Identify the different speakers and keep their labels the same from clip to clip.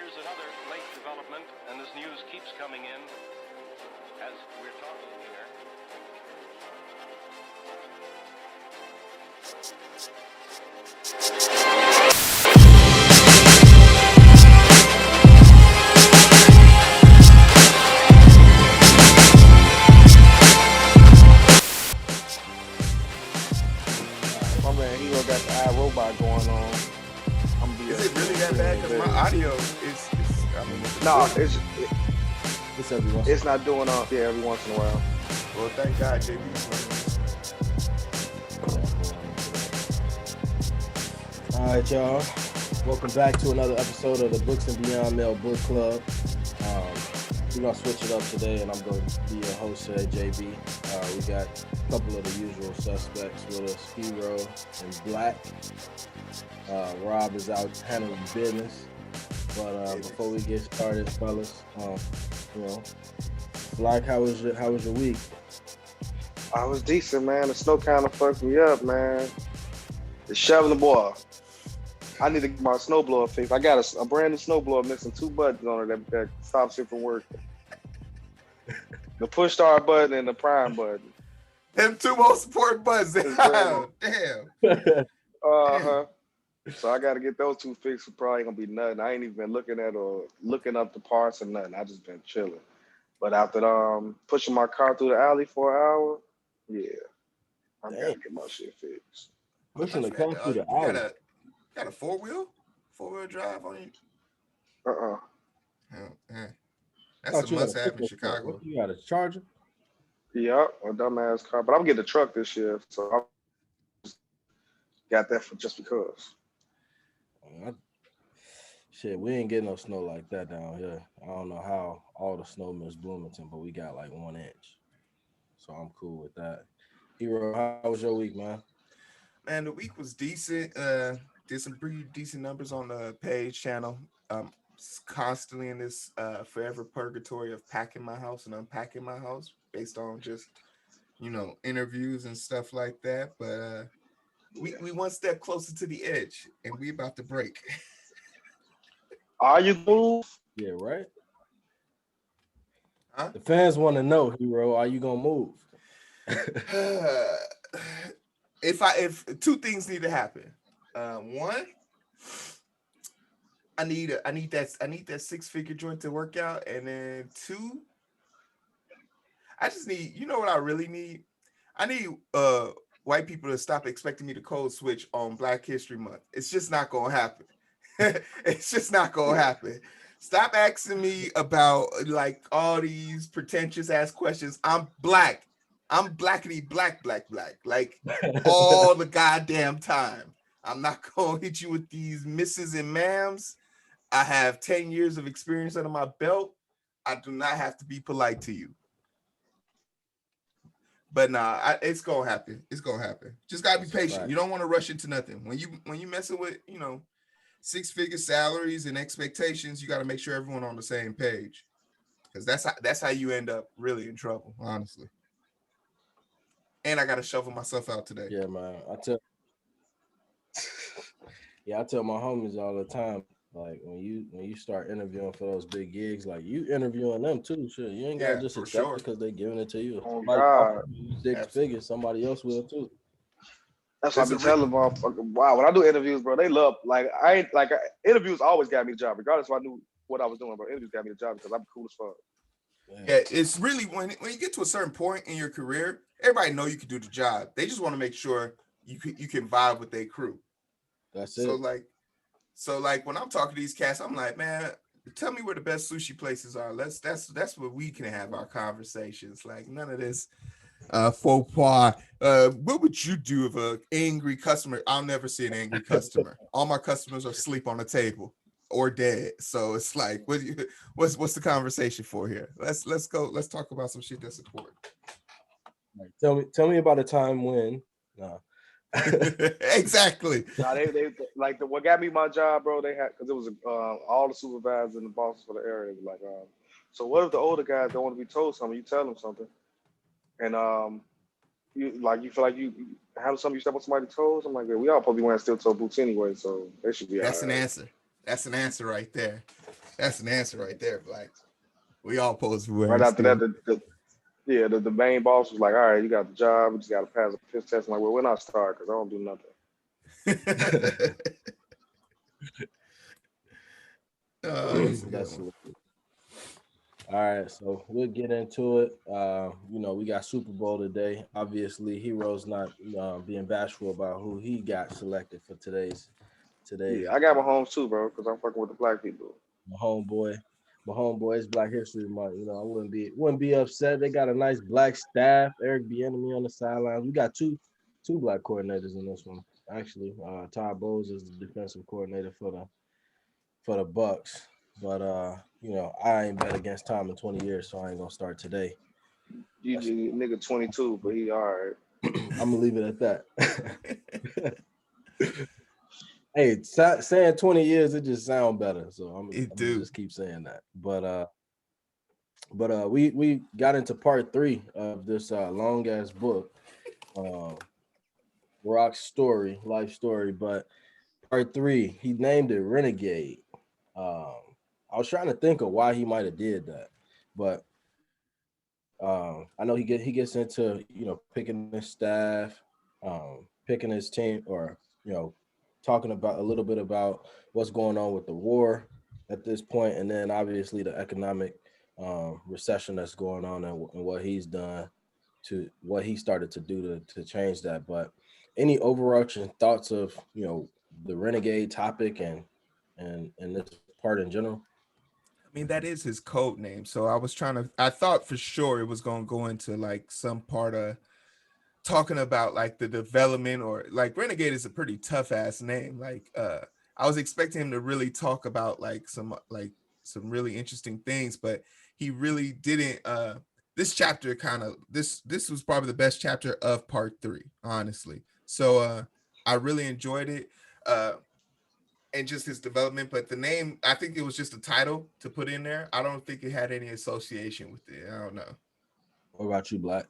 Speaker 1: Here's another late development, and this news keeps coming in as we're talking here.
Speaker 2: My man Heero got the iRobot going on.
Speaker 3: Is it really that bad? Because my audio is I mean,
Speaker 2: No,
Speaker 4: It's every once.
Speaker 2: it's not doing every once in a while.
Speaker 3: well, thank God, JB.
Speaker 4: All right, y'all. Welcome back to another episode of the Books and Beyond Mail Book Club. We're gonna switch it up today, and I'm going to be your host today, JB. We got a couple of the usual suspects with us, Heero and Black. Rob is out handling business. But before we get started, fellas, Black, how was your week?
Speaker 2: I was decent, man. The snow kind of fucked me up, man. The shoveling boy. I need to get my snowblower fixed. I got a brand new snowblower missing 2 buttons on it that stops it from working. The push start button and the prime button.
Speaker 3: Them 2 most important buttons. Damn.
Speaker 2: Uh-huh. So I got to get those 2 fixed. It probably gonna be nothing. I ain't even been looking up the parts or nothing. I just been chilling. But after pushing my car through the alley for an hour, yeah, I gotta get my shit fixed.
Speaker 4: Pushing the car through the alley.
Speaker 3: Got a four-wheel drive on you?
Speaker 2: Uh-uh.
Speaker 3: Yeah. That's a must-have in Chicago.
Speaker 4: What, you got a Charger?
Speaker 2: Yeah, a dumbass car. But I'm getting a truck this year, so I just got that for just because.
Speaker 4: Shit, we ain't getting no snow like that down here. I don't know how all the snow missed Bloomington, but we got like 1 inch. So I'm cool with that. Heero, how was your week, man?
Speaker 3: Man, the week was decent. Did some pretty decent numbers on the page channel. Constantly in this forever purgatory of packing my house and unpacking my house based on just, interviews and stuff like that. But we one step closer to the edge, and we about to break.
Speaker 2: Are you move?
Speaker 4: Yeah, right?
Speaker 3: Huh?
Speaker 4: The fans want to know, Heero, are you gonna move?
Speaker 3: If 2 things need to happen. One, I need that 6-figure joint to work out, and then 2, I just need, what I really need? I need white people to stop expecting me to code switch on Black History Month. It's just not gonna happen. It's just not gonna happen. Stop asking me about like all these pretentious ass questions. I'm black. I'm blackity black, like all the goddamn time. I'm not gonna hit you with these misses and ma'ams. I have 10 years of experience under my belt. I do not have to be polite to you. But nah, it's gonna happen. It's gonna happen. Just gotta be patient. You don't want to rush into nothing. When you messing with 6-figure salaries and expectations, you got to make sure everyone on the same page, because that's how you end up really in trouble, honestly. And I got to shovel myself out today.
Speaker 4: Yeah, man. I tell my homies all the time, like when you start interviewing for those big gigs, like you interviewing them too. Sure, you ain't gotta just accept it because they giving it to you.
Speaker 2: Oh God,
Speaker 4: 6 figures, somebody else will too.
Speaker 2: that's what I be telling motherfuckers. Wow, when I do interviews, bro, they love interviews always got me the job, regardless if I knew what I was doing. But interviews got me the job because I'm cool as fuck.
Speaker 3: Yeah, it's really when you get to a certain point in your career, everybody know you can do the job. They just want to make sure you can vibe with their crew.
Speaker 4: That's it.
Speaker 3: So like when I'm talking to these cats, I'm like, man, tell me where the best sushi places are. That's where we can have our conversations. Like none of this faux pas. What would you do if an angry customer? I'll never see an angry customer. All my customers are asleep on the table or dead. So it's like, what's the conversation for here? Let's go. Let's talk about some shit that's important.
Speaker 4: Right. Tell me about a time when.
Speaker 3: Exactly.
Speaker 2: Nah, they like what got me my job, bro. They had, because it was all the supervisors and the bosses for the area was like, so what if the older guys don't want to be told something? You tell them something, and you feel like you have something you step on somebody's toes. I'm like, yeah, we all probably wearing steel toe boots anyway, so they should be.
Speaker 3: That's an answer. That's an answer right there. That's an answer right there, Black. We all supposed to wear
Speaker 2: Right
Speaker 3: them
Speaker 2: after
Speaker 3: still.
Speaker 2: that, the main boss was like, all right, you got the job. You just got to pass a piss test. I'm like, well, when I start, because I don't do nothing.
Speaker 3: That's a good
Speaker 4: That's
Speaker 3: one.
Speaker 4: all right, so we'll get into it. We got Super Bowl today. Obviously, Hero's not being bashful about who he got selected for today's
Speaker 2: Yeah, I got my homes too, bro, because I'm fucking with the black people.
Speaker 4: my homeboy. My homeboy is Black History Month. I wouldn't be upset. They got a nice black staff. Eric Bieniemy on the sidelines. We got two black coordinators in this one. Actually, Todd Bowles is the defensive coordinator for the Bucks. But I ain't bet against Tom in 20 years, so I ain't gonna start today.
Speaker 2: You nigga 22, but he all right.
Speaker 4: I'm gonna leave it at that. Hey, saying 20 years, it just sounds better. So I'm gonna just keep saying that. But we got into part 3 of this long ass book, Rock's life story. But part 3, he named it Renegade. I was trying to think of why he might have did that, but I know he gets into picking his staff, picking his team, or talking about a little bit about what's going on with the war at this point, and then obviously the economic recession that's going on and what he's done to what he started to do to change that. But any overarching thoughts of the Renegade topic and this part in general?
Speaker 3: I mean, that is his code name. So I thought for sure it was going to go into like some part of talking about like the development, or like Renegade is a pretty tough ass name. Like, I was expecting him to really talk about like some really interesting things, but he really didn't. This chapter this was probably the best chapter of part 3, honestly. So I really enjoyed it. And just his development, but the name, I think it was just a title to put in there. I don't think it had any association with it. I don't know.
Speaker 4: What about you, Black?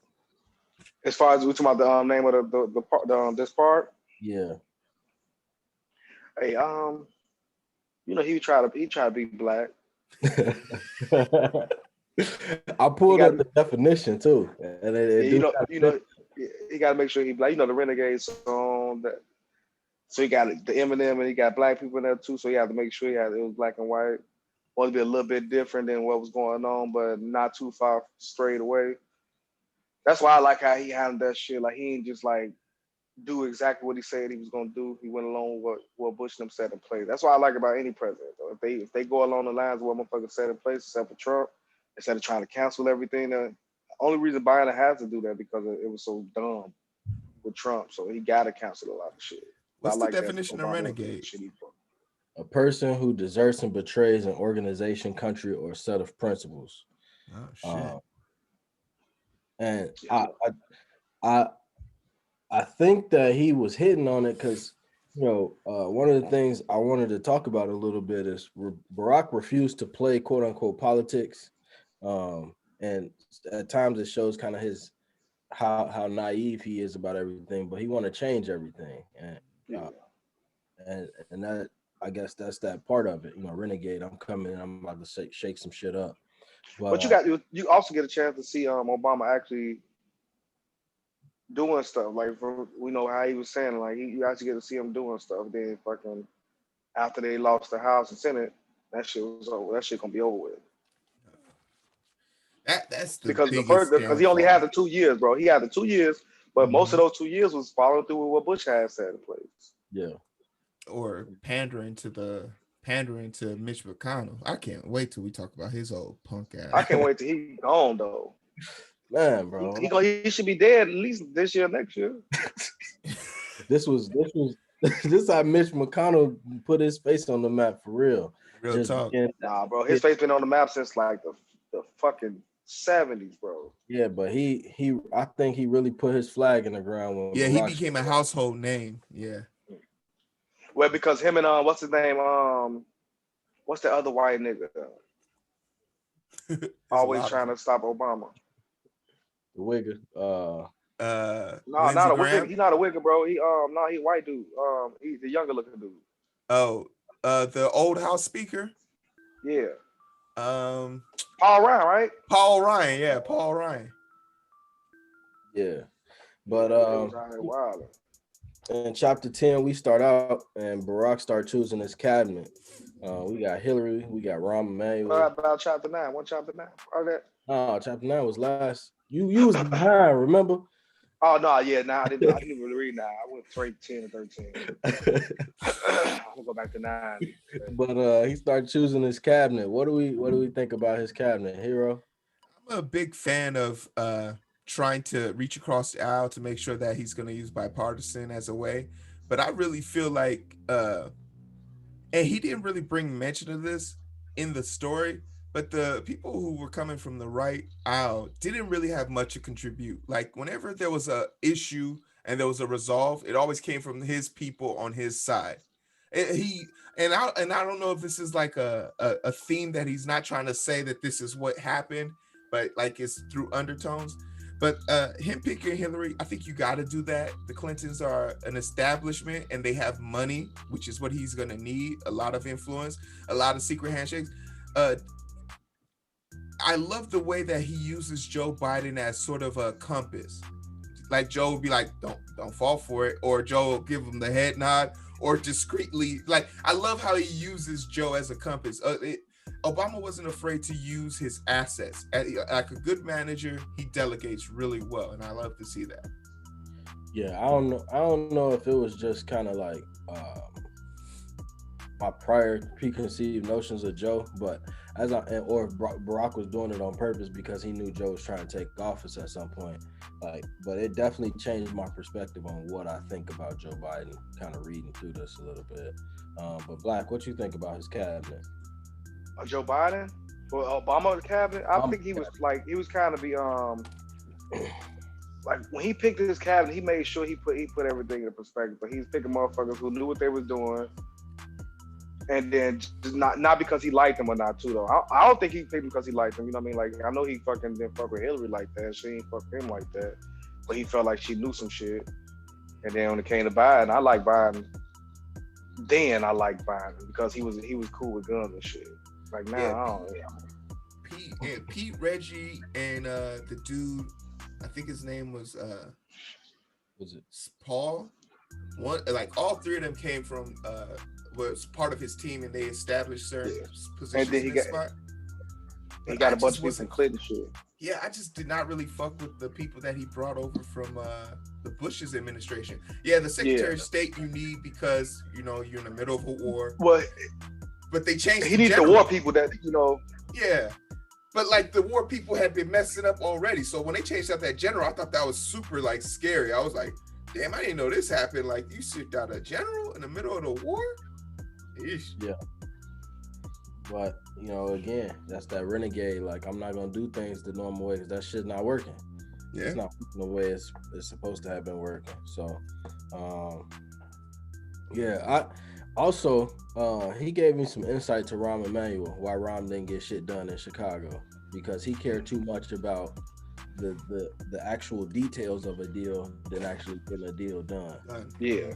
Speaker 2: As far as we talking about the name of the part, this part.
Speaker 4: Yeah.
Speaker 2: Hey, he tried to be black.
Speaker 4: I pulled up the definition too, and
Speaker 2: he got to make sure he black. The Renegade song that. So he got the Eminem, and he got black people in there too. So he had to make sure it was black and white. Want to be a little bit different than what was going on, but not too far straight away. That's why I like how he handled that shit. Like, he ain't just like do exactly what he said he was gonna do. He went along with what Bush and them set in place. That's what I like about any president, though. If they go along the lines of what motherfuckers set in place, except for Trump, instead of trying to cancel everything. The only reason Biden has to do that because it was so dumb with Trump. So he got to cancel a lot of shit.
Speaker 3: What's the definition of renegade?
Speaker 4: A person who deserts and betrays an organization, country, or set of principles.
Speaker 3: Oh shit!
Speaker 4: And I think that he was hitting on it because one of the things I wanted to talk about a little bit is Barack refused to play quote unquote politics, and at times it shows kind of his how naive he is about everything, but he want to change everything, and that, I guess that's that part of it. Renegade. I'm coming. I'm about to shake some shit up.
Speaker 2: But you also get a chance to see Obama actually doing stuff. Like, we know how he was saying, like, you actually get to see him doing stuff. Then fucking after they lost the House and Senate, that shit was over. That shit gonna be over with.
Speaker 3: That's
Speaker 2: because he only had the 2 years, bro. He had the 2 years, but most of those 2 years was following through with what Bush had set in place.
Speaker 4: Yeah.
Speaker 3: Or pandering to Mitch McConnell. I can't wait till we talk about his old punk ass.
Speaker 2: I can't wait till he gone though.
Speaker 4: Man, bro.
Speaker 2: He should be dead at least this year, next year.
Speaker 4: This how Mitch McConnell put his face on the map for real.
Speaker 3: Real talk.
Speaker 2: Nah, bro. His face been on the map since like the fucking 70s, bro.
Speaker 4: Yeah, but I think he really put his flag in the ground when
Speaker 3: he became a household name. Yeah.
Speaker 2: Well, because him and what's his name? What's the other white nigga? Always trying to stop Obama.
Speaker 4: The Wigger.
Speaker 2: No, not a Wigger. He's not a Wigger, bro. He white dude. He's the younger looking dude.
Speaker 3: Oh, the old House Speaker.
Speaker 2: Yeah.
Speaker 3: Paul
Speaker 2: Ryan, right?
Speaker 3: Ryan, yeah, Paul Ryan.
Speaker 4: Yeah. But
Speaker 2: was out here wilding.
Speaker 4: in chapter 10, we start out and Barack start choosing his cabinet. We got Hillary, we got Rahm Emanuel.
Speaker 2: What about chapter 9? What chapter 9? All that.
Speaker 4: Oh, chapter 9 was last. You was behind, remember?
Speaker 2: Oh no, yeah, nah, I didn't really read 9. I went straight 10 and 13. I'm gonna go back to 9.
Speaker 4: But he started choosing his cabinet. What do we think about his cabinet, Heero?
Speaker 3: I'm a big fan of trying to reach across the aisle to make sure that he's going to use bipartisan as a way. But I really feel like, and he didn't really bring mention of this in the story, but the people who were coming from the right aisle didn't really have much to contribute. Like whenever there was a issue and there was a resolve, it always came from his people on his side. I don't know if this is like a theme that he's not trying to say that this is what happened, but like it's through undertones. But him picking Hillary, I think you got to do that. The Clintons are an establishment and they have money, which is what he's going to need. A lot of influence, a lot of secret handshakes. I love the way that he uses Joe Biden as sort of a compass. Like Joe would be like, don't fall for it. Or Joe will give him the head nod or discreetly. Like, I love how he uses Joe as a compass. Obama wasn't afraid to use his assets. Like a good manager, he delegates really well, and I love to see that.
Speaker 4: Yeah, I don't know if it was just kind of like my prior preconceived notions of Joe, but or if Barack was doing it on purpose because he knew Joe was trying to take office at some point. But it definitely changed my perspective on what I think about Joe Biden. Kind of reading through this a little bit. But Black, what you think about his cabinet?
Speaker 2: Joe Biden? Well, Obama cabinet? I think he was kind of like when he picked his cabinet, he made sure he put everything in perspective. But he's picking motherfuckers who knew what they was doing, and then just not because he liked them or not too though. I don't think he picked him because he liked them. You know what I mean? Like I know he fucking didn't fuck with Hillary like that. She ain't fuck him like that, but he felt like she knew some shit. And then when it came to Biden, I like Biden. Then I liked Biden because he was cool with guns and shit. Like now, I don't know.
Speaker 3: Pete, Reggie, and the dude, I think his name was it Paul? One, like all three of them came from was part of his team, and they established certain positions. And then
Speaker 2: he got a bunch of people from Clinton shit.
Speaker 3: Yeah, I just did not really fuck with the people that he brought over from the Bush's administration. Yeah, the Secretary of State you need because you're in the middle of a war. But they changed.
Speaker 2: He needs the war people that
Speaker 3: Yeah, but like the war people had been messing up already. So when they changed out that general, I thought that was super like scary. I was like, damn, I didn't know this happened. Like you shipped out a general in the middle of the war. Eesh.
Speaker 4: Yeah. But again, that's that renegade. Like I'm not gonna do things the normal way because that shit's not working. Yeah. It's not working the way it's supposed to have been working. So, Also, he gave me some insight to Rahm Emanuel, why Rahm didn't get shit done in Chicago, because he cared too much about the actual details of a deal than actually getting a deal done.
Speaker 2: Yeah.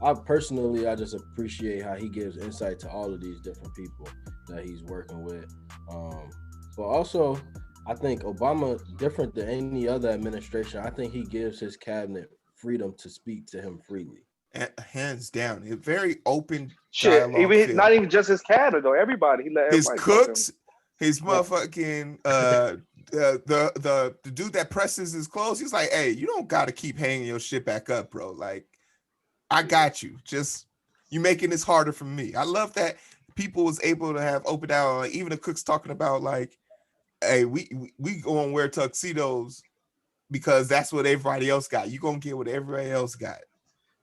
Speaker 4: I personally just appreciate how he gives insight to all of these different people that he's working with. But also, I think Obama, different than any other administration, I think he gives his cabinet freedom to speak to him freely.
Speaker 3: Hands down, a very open
Speaker 2: shit. Even not even just his cabinet though. Everybody, he let
Speaker 3: his cooks, his motherfucking the dude that presses his clothes. He's like, hey, you don't got to keep hanging your shit back up, bro. Like, I got you. Just you making this harder for me. I love that people was able to have open out. Like, even the cooks talking about like, hey, we gonna wear tuxedos because that's what everybody else got. You gonna get what everybody else got.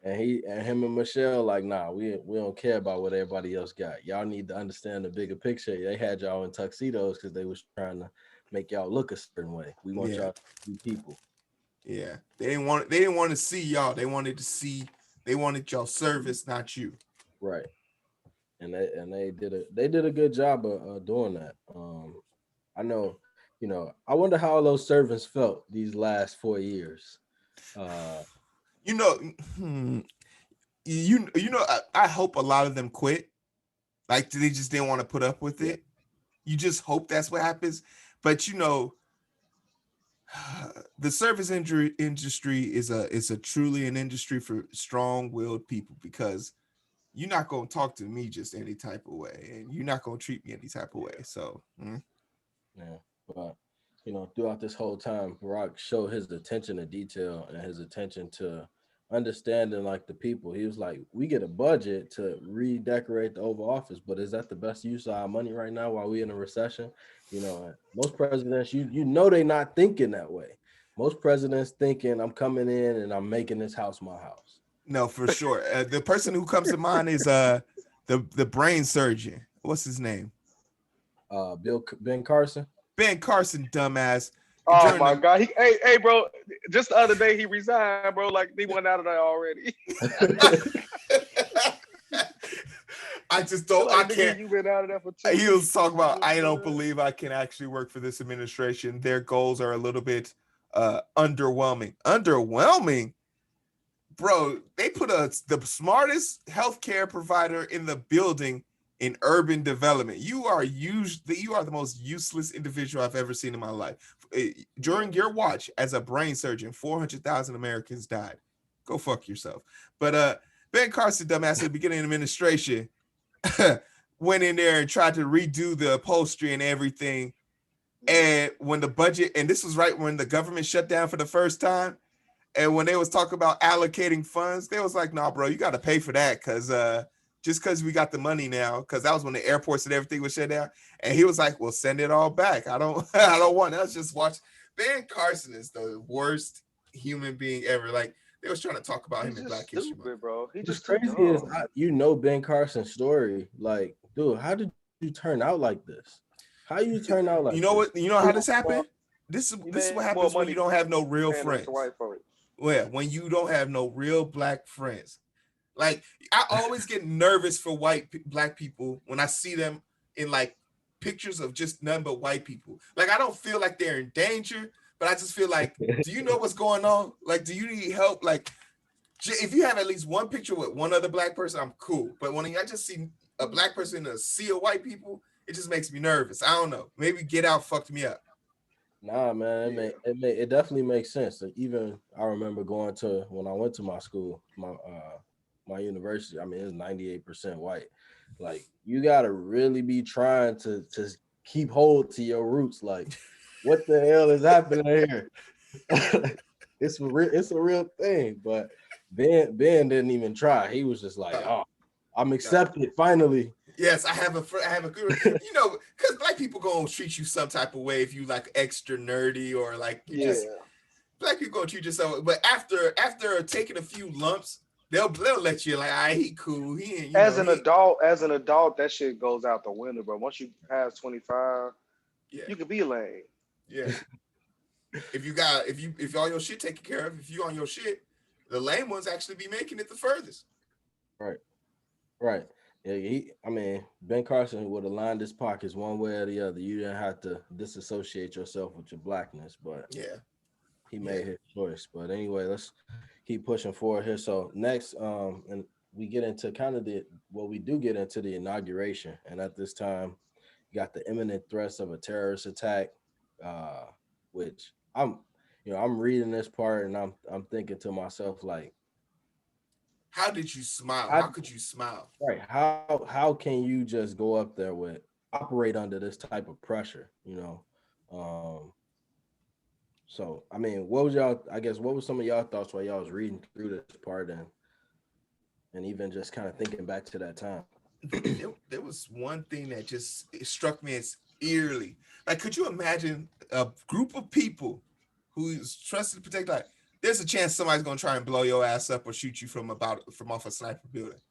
Speaker 4: And him and Michelle like, nah, we don't care about what everybody else got. Y'all need to understand the bigger picture. They had y'all in tuxedos because they was trying to make y'all look a certain way. We want y'all to be people.
Speaker 3: Yeah, they didn't want to see y'all. They wanted y'all service, not you.
Speaker 4: Right. And they did a good job of doing that. I know. I wonder how those servants felt these last 4 years.
Speaker 3: I hope a lot of them quit. Like they just didn't want to put up with it. You just hope that's what happens. But the service industry is a truly an industry for strong-willed people, because you're not gonna talk to me just any type of way, and you're not gonna treat me any type of way. So
Speaker 4: Yeah, but throughout this whole time, Barack showed his attention to detail and his attention to understanding like the people. He was like, we get a budget to redecorate the Oval Office, but is that the best use of our money right now while we're in a recession? Most presidents, they're not thinking that way. Most presidents thinking, I'm coming in and I'm making this house my house.
Speaker 3: no, for sure. The person who comes to mind is the brain surgeon. What's his name?
Speaker 4: Ben Carson.
Speaker 3: Ben Carson, dumbass.
Speaker 2: Oh my God! Hey, bro. Just the other day he resigned, bro. Like he went out of there already.
Speaker 3: I just don't.
Speaker 2: Like,
Speaker 3: I can't.
Speaker 2: You been out of there for 2
Speaker 3: He was talking about, I don't believe I can actually work for this administration. Their goals are a little bit underwhelming. Underwhelming, bro. They put the smartest healthcare provider in the building in urban development. You are the most useless individual I've ever seen in my life. During your watch as a brain surgeon, 400,000 Americans died. Go fuck yourself. But Ben Carson, dumbass, at the beginning of the administration, went in there and tried to redo the upholstery and everything. And when the budget, and this was right when the government shut down for the first time, and when they was talking about allocating funds, they was like, nah, bro, you got to pay for that, because just because we got the money now, because that was when the airports and everything was shut down. And he was like, well, send it all back. I don't want it. Let's just watch. Ben Carson is the worst human being ever. Like, they was trying to talk about him in Black History Month.
Speaker 2: Bro. He just
Speaker 4: crazy is Ben Carson's story. Like, dude, how did you turn out like this? How you turn out like
Speaker 3: you know
Speaker 4: this?
Speaker 3: what? You know how this happened? This is what happens when you don't have no real friends. Well, when you don't have no real Black friends. Like, I always get nervous for Black people when I see them in like pictures of just none but white people. Like, I don't feel like they're in danger, but I just feel like, do you know what's going on? Like, do you need help? Like, if you have at least one picture with one other Black person, I'm cool. But when I just see a Black person in a sea of white people, it just makes me nervous. I don't know. Maybe Get Out fucked me up.
Speaker 4: Nah, man, it definitely makes sense. Like, even I remember when I went to my school, my university, I mean, it's 98% white. Like, you gotta really be trying to keep hold to your roots. Like, what the hell is happening here? It's a real thing. But Ben didn't even try. He was just like, oh, I'm accepted finally.
Speaker 3: Yes, I have a good, because Black people gonna treat you some type of way if you like extra nerdy or like Black people gonna treat you so. But after taking a few lumps, they'll let you like, he cool. He ain't.
Speaker 2: As an adult, that shit goes out the window. But once you pass 25, you can be lame.
Speaker 3: Yeah. if all your shit taken care of, if you on your shit, the lame ones actually be making it the furthest.
Speaker 4: Right. Yeah, Ben Carson would have lined his pockets one way or the other. You didn't have to disassociate yourself with your Blackness, but he made his choice. But anyway, let's keep pushing forward here. So next, and we get into we get into the inauguration, and at this time, you got the imminent threats of a terrorist attack, which I'm reading this part and I'm thinking to myself, like,
Speaker 3: how did you smile? How could you smile?
Speaker 4: Right. How can you just go up there operate under this type of pressure, So, I mean, what was some of y'all thoughts while y'all was reading through this part and even just kind of thinking back to that time?
Speaker 3: There was one thing that just struck me as eerily. Like, could you imagine a group of people who's trusted to protect life? There's a chance somebody's gonna try and blow your ass up or shoot you from off a sniper building.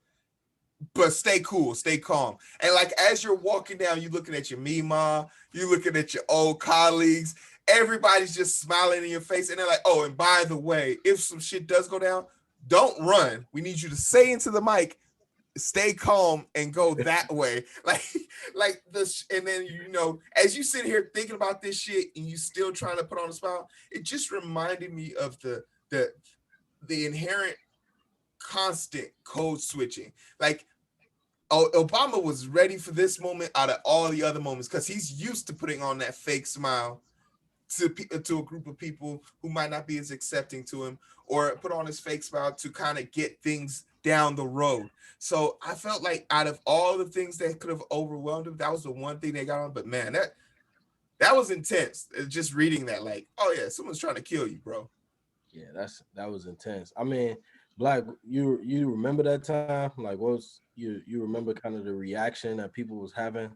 Speaker 3: But stay cool, stay calm. And like, as you're walking down, you're looking at your Mima, you're looking at your old colleagues, everybody's just smiling in your face. And they're like, oh, and by the way, if some shit does go down, don't run. We need you to say into the mic, stay calm and go that way. Like this. And then, as you sit here thinking about this shit and you still trying to put on a smile, it just reminded me of the inherent constant code switching. Like, Obama was ready for this moment out of all the other moments because he's used to putting on that fake smile to a group of people who might not be as accepting to him, or put on his fake smile to kind of get things down the road. So I felt like out of all the things that could have overwhelmed him, that was the one thing they got on. But man, that was intense. Just reading that, like, oh yeah, someone's trying to kill you, bro.
Speaker 4: Yeah, that was intense. I mean, Black, you remember that time? Like, what was you remember kind of the reaction that people was having?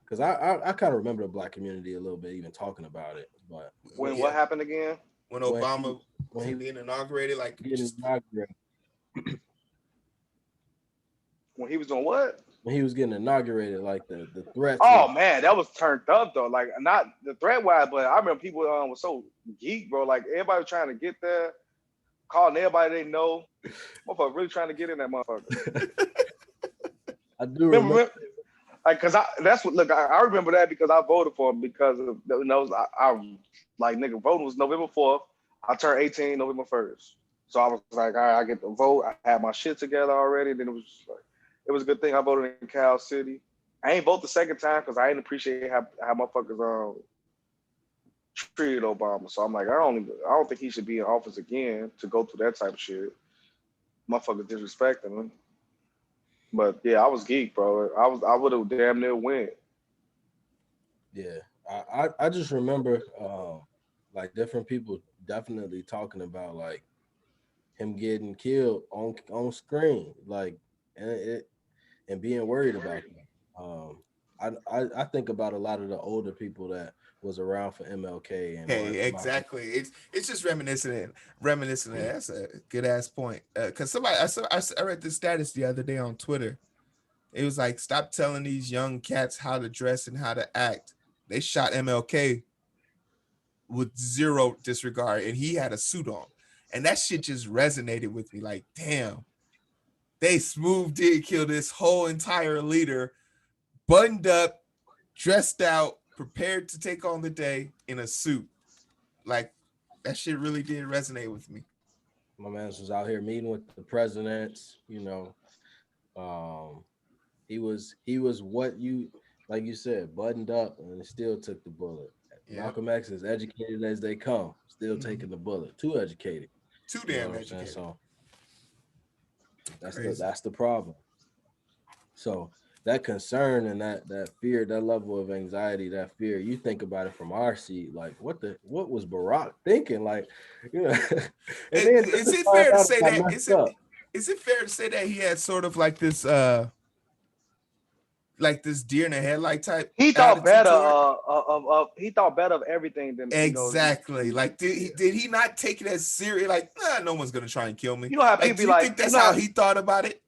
Speaker 4: Because I kind of remember the Black community a little bit, even talking about it. But
Speaker 2: what happened again?
Speaker 3: When Obama when he being inaugurated, like
Speaker 4: inaugurated.
Speaker 2: When he was doing what?
Speaker 4: When he was getting inaugurated, like the threat.
Speaker 2: Oh man, that was turned up though. Like, not the threat wise, but I remember people was so geek, bro. Like, everybody was trying to get there, calling everybody they know. Motherfucker really trying to get in that motherfucker.
Speaker 4: I do remember.
Speaker 2: Like, cause I remember that because I voted for him because of, you know, I like, nigga, voting was November 4th. I turned 18 November 1st. So I was like, all right, I get to vote. I had my shit together already. Then it was a good thing I voted in Cal City. I ain't vote the second time because I didn't appreciate how motherfuckers treated Obama. So I'm like, I don't think he should be in office again to go through that type of shit. Motherfuckers disrespecting him. But yeah, I was geek, bro. I would have damn near went.
Speaker 4: Yeah, I just remember like different people definitely talking about like him getting killed on screen, like and being worried about that. I think about a lot of the older people that was around for MLK and
Speaker 3: exactly. It's just reminiscent. That's a good ass point. Because I read this status the other day on Twitter. It was like, stop telling these young cats how to dress and how to act. They shot MLK with zero disregard, and he had a suit on, and that shit just resonated with me. Like, damn, they did kill this whole entire leader, buttoned up, dressed out, prepared to take on the day in a suit. Like, that shit really did resonate with me.
Speaker 4: My man was out here meeting with the presidents, you know. He was what you, like you said, buttoned up and still took the bullet. Yeah. Malcolm X, as educated as they come, still taking the bullet. Too educated.
Speaker 3: Too damn educated.
Speaker 4: So that's the problem. So that concern and that fear, that level of anxiety, that fear, you think about it from our seat, like what was Barack thinking? Like, you know,
Speaker 3: is it fair to say that is it fair to say that he had sort of like this deer in the headlight type?
Speaker 2: He thought better of everything than
Speaker 3: exactly.
Speaker 2: You know,
Speaker 3: like did he not take it as serious? Like, no one's gonna try and kill me.
Speaker 2: You know how people
Speaker 3: do you think that's how he thought about it?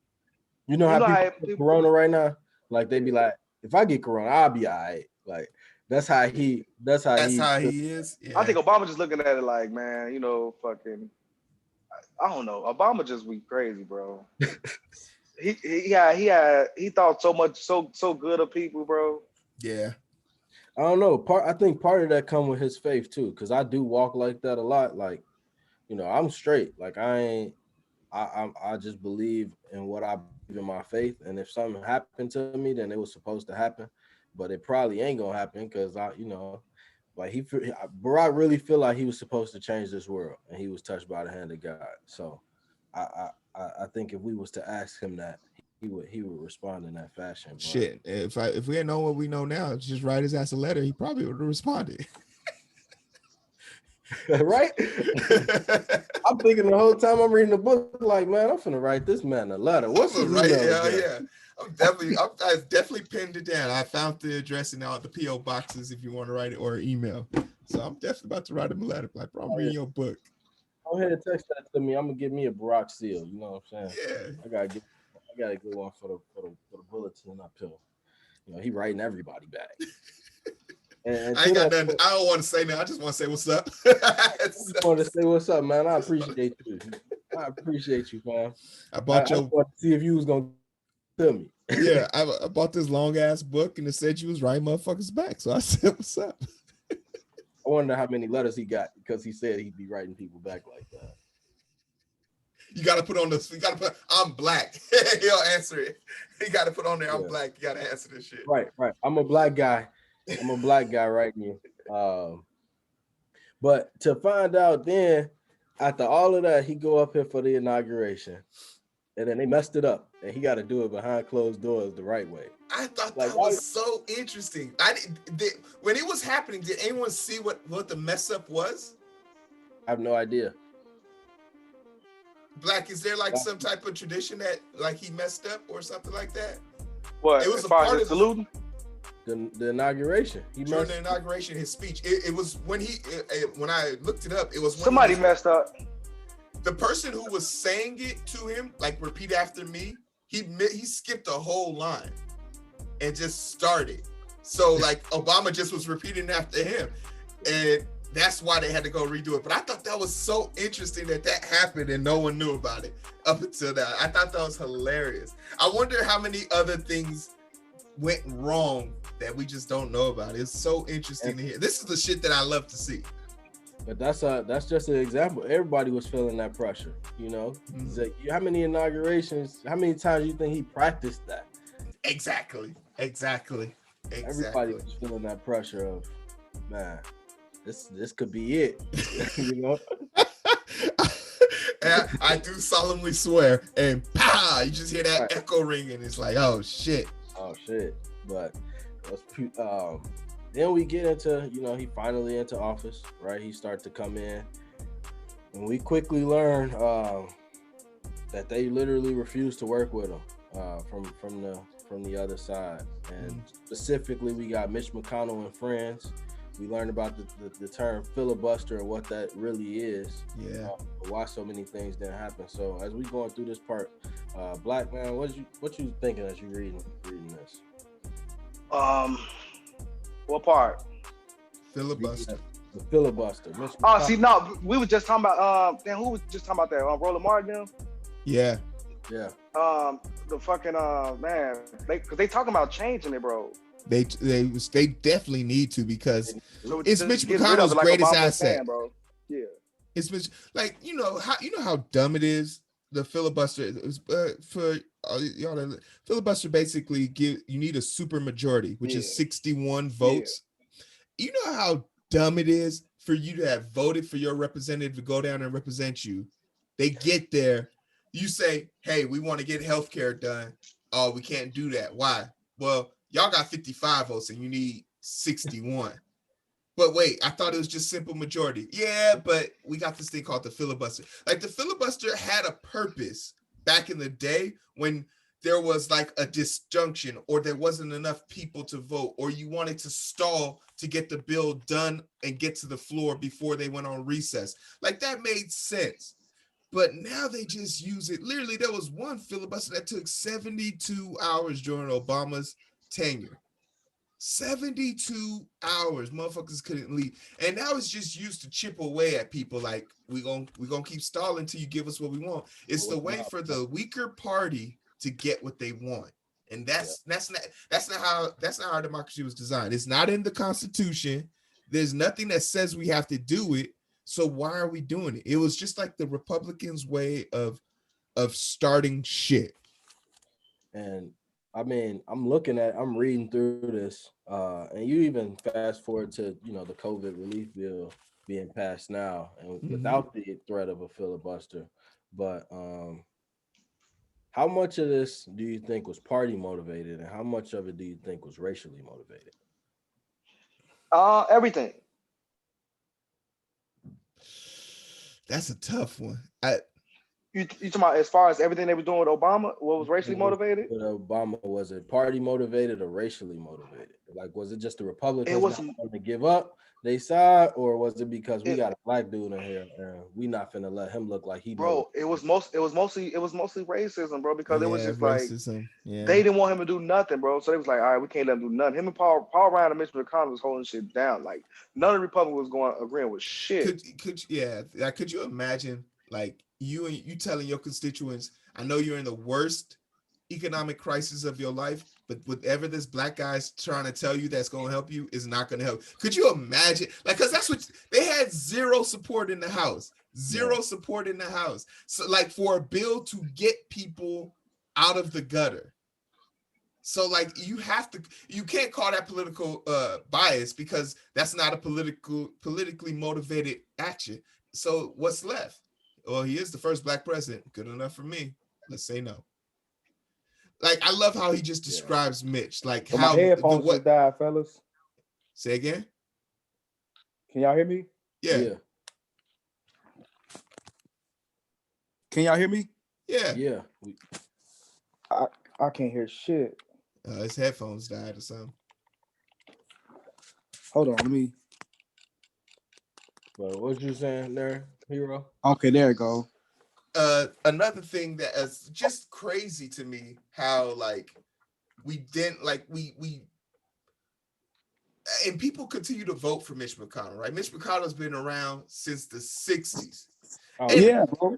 Speaker 4: You know how people Corona right now? Like, they be like, if I get Corona, I'll be all right. Like, that's how he
Speaker 3: is. Yeah.
Speaker 2: I think Obama just looking at it like, man, you know, fucking, I don't know. Obama just be crazy, bro. he thought so good of people, bro.
Speaker 3: Yeah.
Speaker 4: I don't know. I think part of that come with his faith too, because I do walk like that a lot. Like, you know, I'm straight. Like, I just believe in what I believe in my faith, and if something happened to me, then it was supposed to happen. But it probably ain't gonna happen because like Barack really feel like he was supposed to change this world, and he was touched by the hand of God. So I think if we was to ask him that, he would respond in that fashion. But
Speaker 3: shit, if we had known what we know now, just write his ass a letter, he probably would have responded.
Speaker 4: Right? I'm thinking the whole time I'm reading the book, like, man, I'm finna write this man a letter. What's his email?
Speaker 3: Yeah. I definitely pinned it down. I found the address in all the PO boxes if you want to write it, or email. So I'm definitely about to write him a letter. Like, bro, I'm reading your book.
Speaker 4: Go ahead and text that to me. I'm gonna give me a Barack seal. You know what I'm saying?
Speaker 3: Yeah.
Speaker 4: I gotta get one for the bulletin uphill. You know, he writing everybody back. And
Speaker 3: I ain't got nothing. I don't want to say now. I just want to say what's up.
Speaker 4: I just want to say what's up, man. I appreciate you. I appreciate you, man.
Speaker 3: I want
Speaker 4: to see if you was gonna tell me.
Speaker 3: Yeah, I bought this long ass book and it said you was writing motherfuckers back. So I said, what's up?
Speaker 4: I wonder how many letters he got because he said he'd be writing people back like that.
Speaker 3: You got to put on the. You got to put. I'm black. He'll answer it. You got to put on there. I'm black. You got to answer this shit.
Speaker 4: Right. I'm a black guy. Right here. But to find out then, after all of that, he go up here for the inauguration, and then they messed it up, and he got to do it behind closed doors the right way.
Speaker 3: I thought that was so interesting. When it was happening, did anyone see what the mess up was?
Speaker 4: I have no idea.
Speaker 3: Black, is there like some type of tradition that like he messed up or something like that?
Speaker 2: What?
Speaker 3: It was
Speaker 2: as
Speaker 3: a
Speaker 2: far
Speaker 3: part
Speaker 2: as
Speaker 3: of
Speaker 2: saluting?
Speaker 4: The inauguration.
Speaker 3: During the inauguration, his speech. It was when when I looked it up, it was when
Speaker 2: somebody messed up.
Speaker 3: The person who was saying it to him, like repeat after me, he skipped a whole line and just started. So like Obama just was repeating after him, and that's why they had to go redo it. But I thought that was so interesting that happened and no one knew about it up until that. I thought that was hilarious. I wonder how many other things went wrong that we just don't know about. It's so interesting to hear. This is the shit that I love to see.
Speaker 4: But that's just an example. Everybody was feeling that pressure, you know. Mm-hmm. Like, how many inaugurations? How many times you think he practiced that?
Speaker 3: Exactly.
Speaker 4: Everybody was feeling that pressure of, man, this could be it, you know.
Speaker 3: And I do solemnly swear, and pow, you just hear that echo ring, and it's like, oh shit.
Speaker 4: But then we get into, you know, he finally into office, right? He started to come in, and we quickly learn that they literally refused to work with him from the other side. And specifically, we got Mitch McConnell and friends. We learned about the term filibuster and what that really is.
Speaker 3: Yeah.
Speaker 4: Why so many things didn't happen. So as we going through this part, Black man, what you thinking as you reading this?
Speaker 2: What part?
Speaker 3: Filibuster.
Speaker 4: The filibuster.
Speaker 2: Oh, see, no, we were just talking about who was just talking about that? Roland Martin them?
Speaker 3: Yeah.
Speaker 2: The fucking man, because they talking about changing it, bro.
Speaker 3: They definitely need to, because it's Mitch McConnell's greatest asset,
Speaker 2: bro. Yeah.
Speaker 3: It's Mitch, like, you know how dumb it is. The filibuster for y'all. Filibuster basically you need a super majority, which is 61 votes. Yeah. You know how dumb it is for you to have voted for your representative to go down and represent you. They get there, you say, "Hey, we want to get healthcare done." Oh, we can't do that. Why? Well, y'all got 55 votes and you need 61. But wait, I thought it was just simple majority. Yeah, but we got this thing called the filibuster. Like, the filibuster had a purpose back in the day when there was like a disjunction, or there wasn't enough people to vote, or you wanted to stall to get the bill done and get to the floor before they went on recess. Like, that made sense. But now they just use it. Literally, there was one filibuster that took 72 hours during Obama's tenure. 72 hours, motherfuckers couldn't leave. And now it's just used to chip away at people, like, we gonna keep stalling till you give us what we want. It's the way for the weaker party to get what they want. And that's not how our democracy was designed. It's not in the Constitution. There's nothing that says we have to do it. So why are we doing it? It was just like the Republicans' way of starting shit.
Speaker 4: And I mean, I'm reading through this, and you even fast forward to, you know, the COVID relief bill being passed now, and without the threat of a filibuster. But how much of this do you think was party motivated, and how much of it do you think was racially motivated?
Speaker 2: Everything.
Speaker 3: That's a tough one.
Speaker 2: You talking about as far as everything they were doing with Obama? What was racially motivated?
Speaker 4: With Obama, was it party motivated or racially motivated? Like, was it just the Republicans not going to give up they side, or was it because we got a black dude in here and we not finna let him look like he?
Speaker 2: Bro, it was mostly racism, bro. Because it was just
Speaker 3: racism.
Speaker 2: Like they didn't want him to do nothing, bro. So they was like, all right, we can't let him do nothing. Him and Paul Ryan and Mitch McConnell was holding shit down. Like, none of the Republicans was agreeing with shit.
Speaker 3: Could you imagine, like, you telling your constituents, I know you're in the worst economic crisis of your life, but whatever this black guy's trying to tell you that's going to help you is not going to help. Could you imagine? Like, because that's what they had, zero support in the House, zero support in the House. So like for a bill to get people out of the gutter. So like you can't call that political bias, because that's not a politically motivated action. So what's left? Well, he is the first black president. Good enough for me. Let's say no. Like, I love how he just describes Mitch. Like,
Speaker 2: So
Speaker 3: how
Speaker 2: my headphones just died, fellas.
Speaker 3: Say again?
Speaker 2: Can y'all hear me?
Speaker 3: Yeah.
Speaker 2: Can y'all hear me?
Speaker 3: Yeah.
Speaker 4: Yeah.
Speaker 2: I can't hear shit.
Speaker 3: His headphones died or something.
Speaker 2: Hold on, let me.
Speaker 4: But what you saying there, Heero?
Speaker 2: Okay, there it go.
Speaker 3: Another thing that is just crazy to me, how like we and people continue to vote for Mitch McConnell, right? Mitch McConnell's been around since the 60s.
Speaker 2: Oh, yeah, bro.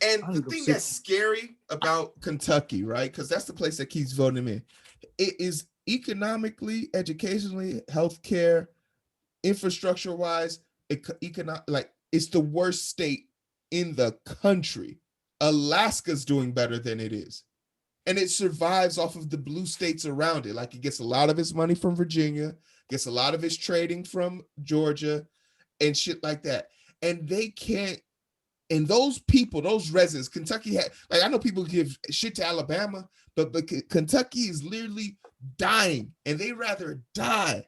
Speaker 3: And the thing that's scary about Kentucky, right? Because that's the place that keeps voting him in. It is economically, educationally, healthcare, infrastructure-wise, it's the worst state in the country. Alaska's doing better than it is. And it survives off of the blue states around it. Like, it gets a lot of its money from Virginia, gets a lot of its trading from Georgia, and shit like that. And they can't, and those people, those residents, Kentucky had, like, I know people give shit to Alabama, but Kentucky is literally dying, and they rather die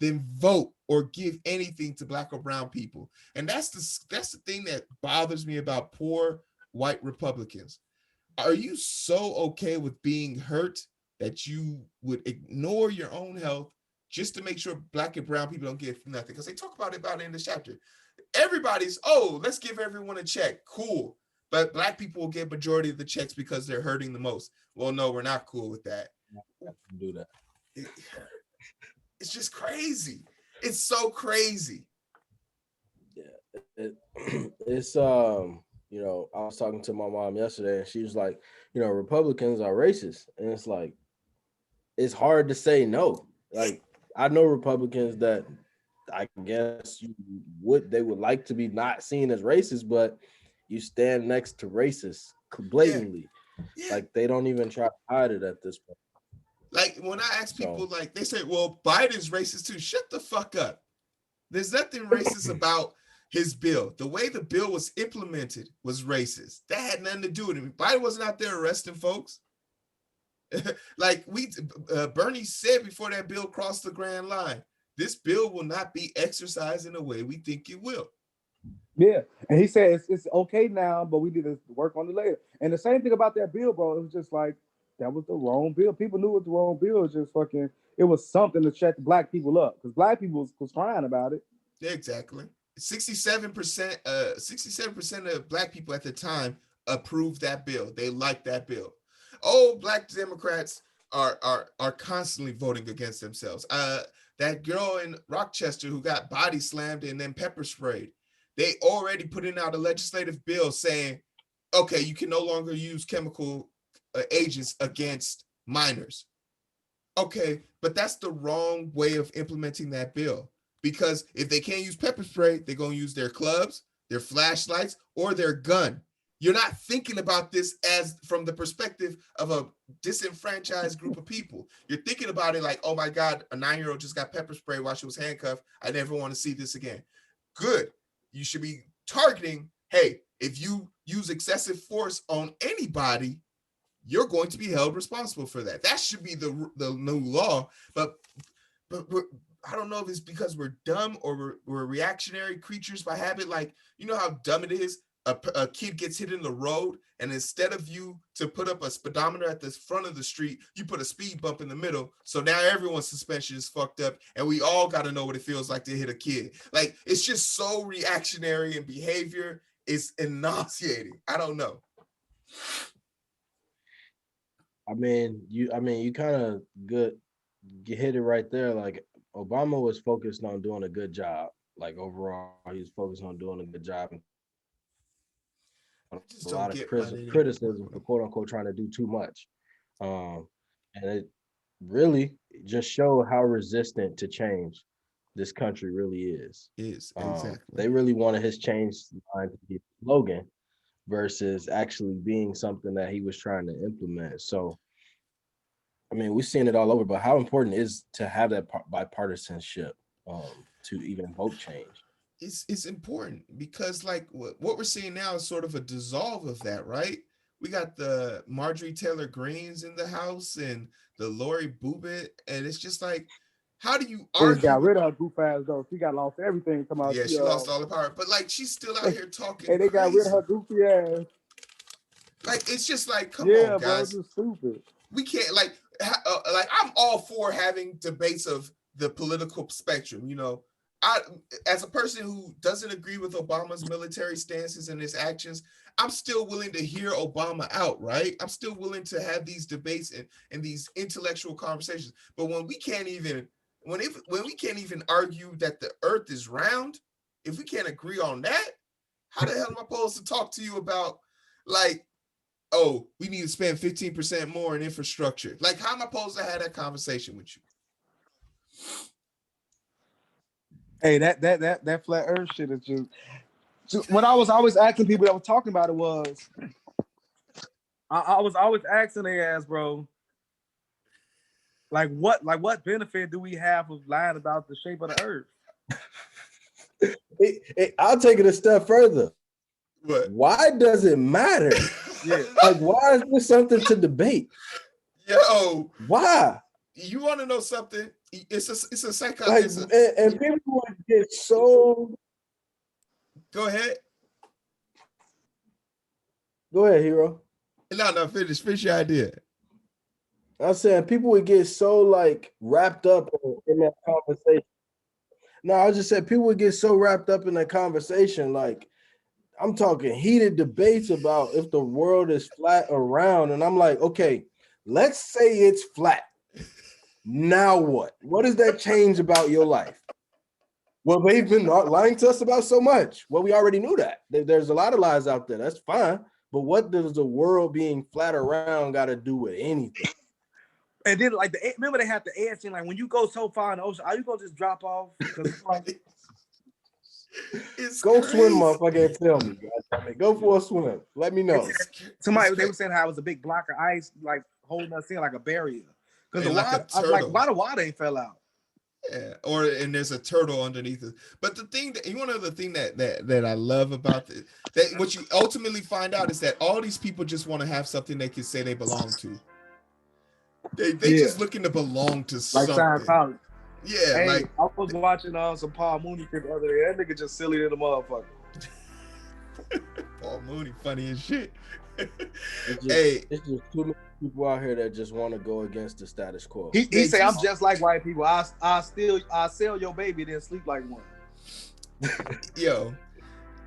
Speaker 3: than vote or give anything to black or brown people. And that's the thing that bothers me about poor white Republicans. Are you so okay with being hurt that you would ignore your own health just to make sure black and brown people don't get nothing? Because they talk about it in this chapter. Everybody's, let's give everyone a check. Cool. But black people will get majority of the checks because they're hurting the most. Well, no, we're not cool with that.
Speaker 4: Do that.
Speaker 3: It's just crazy. It's so crazy.
Speaker 4: Yeah. It's you know, I was talking to my mom yesterday, and she was like, you know, Republicans are racist. And it's like, it's hard to say no. Like, I know Republicans that I guess they would like to be not seen as racist, but you stand next to racists blatantly. Yeah. Like, they don't even try to hide it at this point.
Speaker 3: Like, when I ask people, like, they say, well, Biden's racist too. Shut the fuck up. There's nothing racist about his bill. The way the bill was implemented was racist. That had nothing to do with it. Biden wasn't out there arresting folks. Like Bernie said before that bill crossed the grand line, this bill will not be exercised in the way we think it will.
Speaker 2: Yeah, and he said it's okay now, but we need to work on it later. And the same thing about that bill, bro. It was just like, that was the wrong bill. People knew it was the wrong bill. It was just fucking, it was something to shut the black people up, because black people was crying about it.
Speaker 3: Yeah, exactly. 67% of black people at the time approved that bill. They liked that bill. Black Democrats are constantly voting against themselves. That girl in Rochester who got body slammed and then pepper sprayed, they already put in out a legislative bill saying, okay, you can no longer use chemical agents against minors. Okay, but that's the wrong way of implementing that bill. Because if they can't use pepper spray, they're going to use their clubs, their flashlights, or their gun. You're not thinking about this as from the perspective of a disenfranchised group of people. You're thinking about it like, oh my God, a 9-year-old just got pepper spray while she was handcuffed. I never want to see this again. Good. You should be targeting, hey, if you use excessive force on anybody, you're going to be held responsible for that. That should be the new law. But I don't know if it's because we're dumb or we're reactionary creatures by habit. Like, you know how dumb it is? A kid gets hit in the road, and instead of you to put up a speedometer at the front of the street, you put a speed bump in the middle. So now everyone's suspension is fucked up, and we all got to know what it feels like to hit a kid. Like, it's just so reactionary, and behavior is nauseating. I don't know.
Speaker 4: I mean, you kind of you hit it right there. Like, Obama was focused on doing a good job. Like, overall, he was focused on doing a good job. A lot of criticism for quote unquote trying to do too much. And it really just showed how resistant to change this country really is.
Speaker 3: Exactly.
Speaker 4: They really wanted his change line to be a slogan versus actually being something that he was trying to implement. So, I mean, we've seen it all over, but how important is to have that bipartisanship to even vote change?
Speaker 3: It's important because like what we're seeing now is sort of a dissolve of that, right? We got the Marjorie Taylor Greens in the House and the Lori Bubbitt, and it's just like, how do you
Speaker 5: They just got
Speaker 3: argue?
Speaker 5: rid of her goof ass though. She got lost everything. Come out.
Speaker 3: Yeah, she lost all the power, but like she's still out here talking
Speaker 5: And they got rid of her
Speaker 3: crazy.
Speaker 5: goofy ass.
Speaker 3: Like it's just like, come
Speaker 5: Yeah,
Speaker 3: on,
Speaker 5: bro,
Speaker 3: guys.
Speaker 5: just stupid.
Speaker 3: We can't like I'm all for having debates of the political spectrum. You know, I as a person who doesn't agree with Obama's military stances and his actions, I'm still willing to hear Obama out, right? I'm still willing to have these debates and these intellectual conversations. But when we can't even when we can't even argue that the earth is round, if we can't agree on that, how the hell am I supposed to talk to you about like, oh, we need to spend 15% more in infrastructure? Like, how am I supposed to have that conversation with you?
Speaker 5: Hey, that flat earth shit is just what I was always asking people that were talking about it was I was always asking their ass, bro, like what benefit do we have of lying about the shape of the earth?
Speaker 4: I'll take it a step further.
Speaker 3: What?
Speaker 4: Why does it matter?
Speaker 5: Yeah.
Speaker 4: Like, why is this something to debate?
Speaker 3: Yo,
Speaker 4: Why?
Speaker 3: you want to know something? It's a psycho.
Speaker 4: Like, and people would get so.
Speaker 3: Go ahead.
Speaker 4: Go ahead, Heero.
Speaker 3: No, finish your idea.
Speaker 4: I'm saying people would get so like wrapped up in that conversation. No, I just said people would get so wrapped up in that conversation. Like, I'm talking heated debates about if the world is flat or round. And I'm like, okay, let's say it's flat. Now what? What does that change about your life? Well, they've been lying to us about so much. Well, we already knew that. There's a lot of lies out there. That's fine. But what does the world being flat or round got to do with anything?
Speaker 5: And then like remember they had the air scene, like when you go so far in the ocean, are you gonna just drop off? Like,
Speaker 4: go swim, motherfucker, and tell me. God. Go for a swim. Let me know.
Speaker 5: Somebody they were saying how it was a big block of ice, like holding us in like a barrier. Because the
Speaker 3: like
Speaker 5: water, like why the water ain't fell out?
Speaker 3: Yeah, and there's a turtle underneath it. But the thing that one of the thing that I love about that what you ultimately find out is that all these people just want to have something they can say they belong to. They just looking to belong to something.
Speaker 5: Like Scientology.
Speaker 3: Yeah,
Speaker 5: hey,
Speaker 3: like
Speaker 5: I was watching some Paul Mooney clip the other day. That nigga just silly than a motherfucker.
Speaker 3: Paul Mooney, funny as shit.
Speaker 4: It's just too many people out here that just want to go against the status quo.
Speaker 5: He say I'm just like white people. I sell your baby then sleep like one.
Speaker 3: Yo,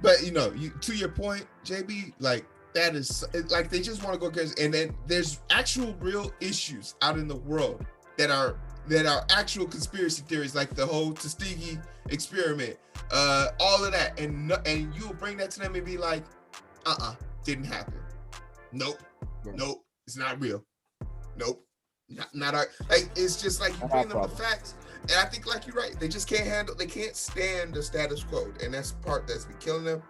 Speaker 3: but you know, to your point, JB, like that is like they just want to go against, and then there's actual real issues out in the world that are actual conspiracy theories, like the whole Tuskegee experiment, all of that, and you'll bring that to them and be like, didn't happen. Nope, it's not real. Nope, not our, like it's just like you bring them the facts, and I think like you're right, they just can't stand the status quo, and that's the part that's been killing them.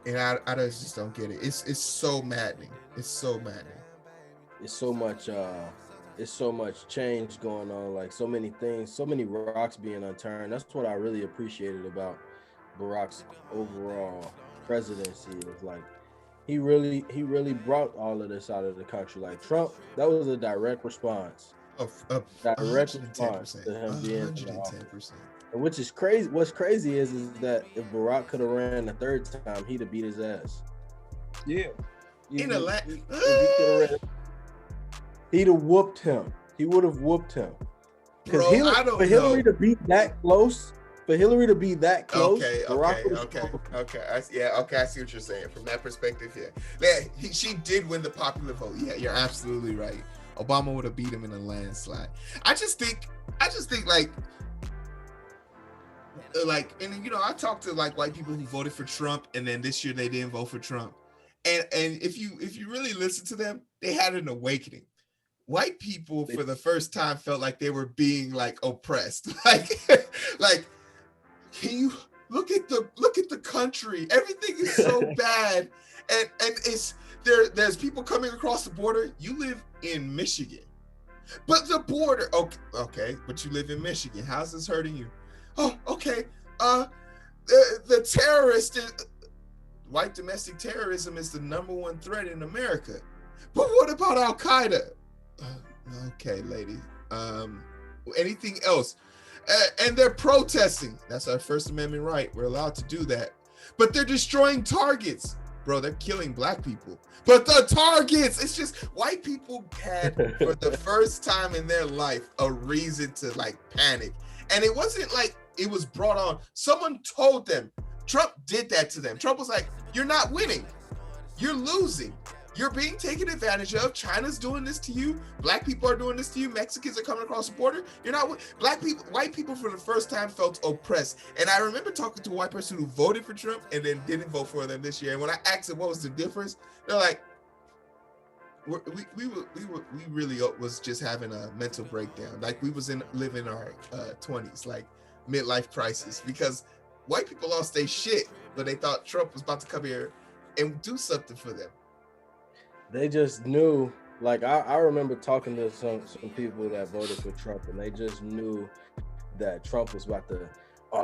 Speaker 3: And I just don't get it. It's so maddening. It's so maddening.
Speaker 4: It's so much change going on, like so many things, so many rocks being unturned. That's what I really appreciated about Barack's overall presidency. Is like he really brought all of this out of the country. Like Trump, that was a direct response. Direct response to him being in the office. And which is crazy. What's crazy is that if Barack could have ran the third time, he'd have beat his ass. Yeah. He'd have whooped him. He would have whooped him. Because Hillary to be that close. For Hillary to be that close.
Speaker 3: Okay. I see what you're saying from that perspective. Yeah, she did win the popular vote. Yeah, you're absolutely right. Obama would have beat him in a landslide. I just think like, and you know, I talked to like white people who voted for Trump, and then this year they didn't vote for Trump, And if you really listen to them, they had an awakening. White people for the first time felt like they were being like oppressed. Like can you look at the country? Everything is so bad. And it's there's people coming across the border. You live in Michigan. But the border, okay, but you live in Michigan. How's this hurting you? Oh, okay. The terrorist, white domestic terrorism is the #1 threat in America. But what about Al Qaeda? Okay, lady. Anything else? And they're protesting. That's our First Amendment right. We're allowed to do that. But they're destroying targets. Bro, they're killing black people. But the targets, it's just white people had for the first time in their life a reason to like panic. And it wasn't like it was brought on. Someone told them. Trump did that to them. Trump was like, you're not winning. You're losing. You're being taken advantage of. China's doing this to you. Black people are doing this to you. Mexicans are coming across the border. You're not white people for the first time felt oppressed. And I remember talking to a white person who voted for Trump and then didn't vote for them this year. And when I asked them what was the difference, they're like, we really was just having a mental breakdown. Like we was living our 20s, like midlife crisis, because white people lost their shit, but they thought Trump was about to come here and do something for them.
Speaker 4: They just knew, like I remember talking to some people that voted for Trump, and they just knew that Trump was about to,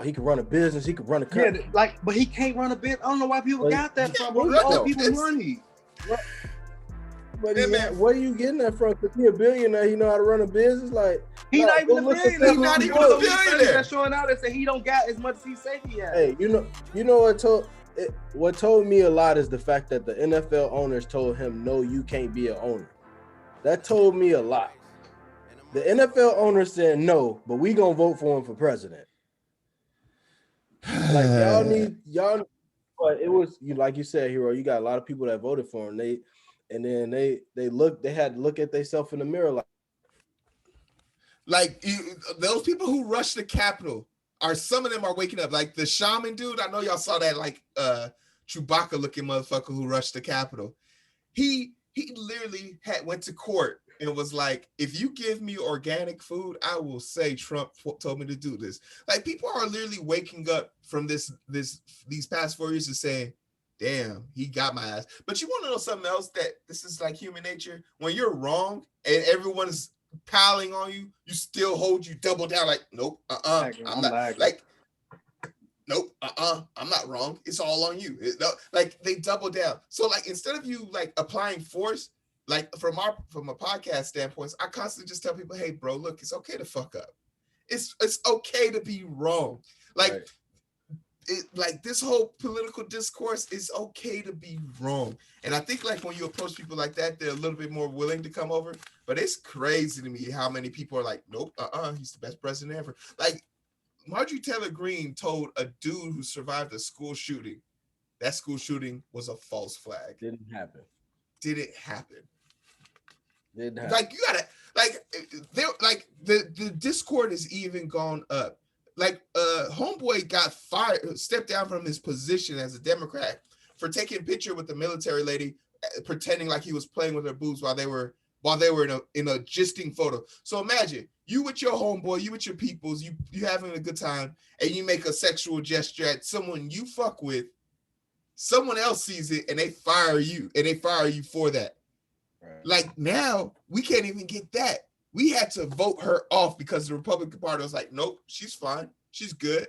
Speaker 4: he could run a business, he could run a country.
Speaker 5: Yeah, but he can't run a bit. I don't know why people got that from.
Speaker 4: All
Speaker 5: people money.
Speaker 4: But where are you getting that from? Because he a billionaire, he know how to run a business. Like
Speaker 5: he not even a billionaire.
Speaker 3: He's not even a billionaire.
Speaker 5: That's showing out and say he don't got as much as he say he has.
Speaker 4: Hey, you know what told me a lot is the fact that the NFL owners told him, no, you can't be an owner. That told me a lot. The NFL owners said no, but we gonna vote for him for president. Like y'all. But it was like you said, Heero. You got a lot of people that voted for him. They had to look at themselves in the mirror, like
Speaker 3: those people who rushed the Capitol. Some of them are waking up, like the shaman dude. I know y'all saw that, like Chewbacca looking motherfucker who rushed the Capitol. He literally went to court and was like, if you give me organic food, I will say Trump told me to do this. Like people are literally waking up from these past 4 years and saying, damn, he got my ass. But you want to know something else, that this is like human nature? When you're wrong and everyone's piling on you, you still double down like, nope, I'm not, like, nope, I'm not wrong. It's all on you. Like they double down. So like instead of you like applying force, like from a podcast standpoint, I constantly just tell people, hey bro, look, it's okay to fuck up. It's okay to be wrong. Like right. Like this whole political discourse is okay to be wrong. And I think like when you approach people like that, they're a little bit more willing to come over. But it's crazy to me how many people are like, nope, he's the best president ever. Like Marjorie Taylor Greene told a dude who survived a school shooting, that school shooting was a false flag.
Speaker 4: Didn't happen.
Speaker 3: Didn't happen.
Speaker 4: Like
Speaker 3: you gotta the discord has even gone up. Like homeboy got fired, stepped down from his position as a Democrat for taking a picture with the military lady, pretending like he was playing with her boobs while they were in a gisting photo. So imagine you with your homeboy, you with your peoples, you having a good time, and you make a sexual gesture at someone you fuck with. Someone else sees it and they fire you, for that. Right. Like now we can't even get that. We had to vote her off because the Republican Party was like, nope, she's fine. She's good.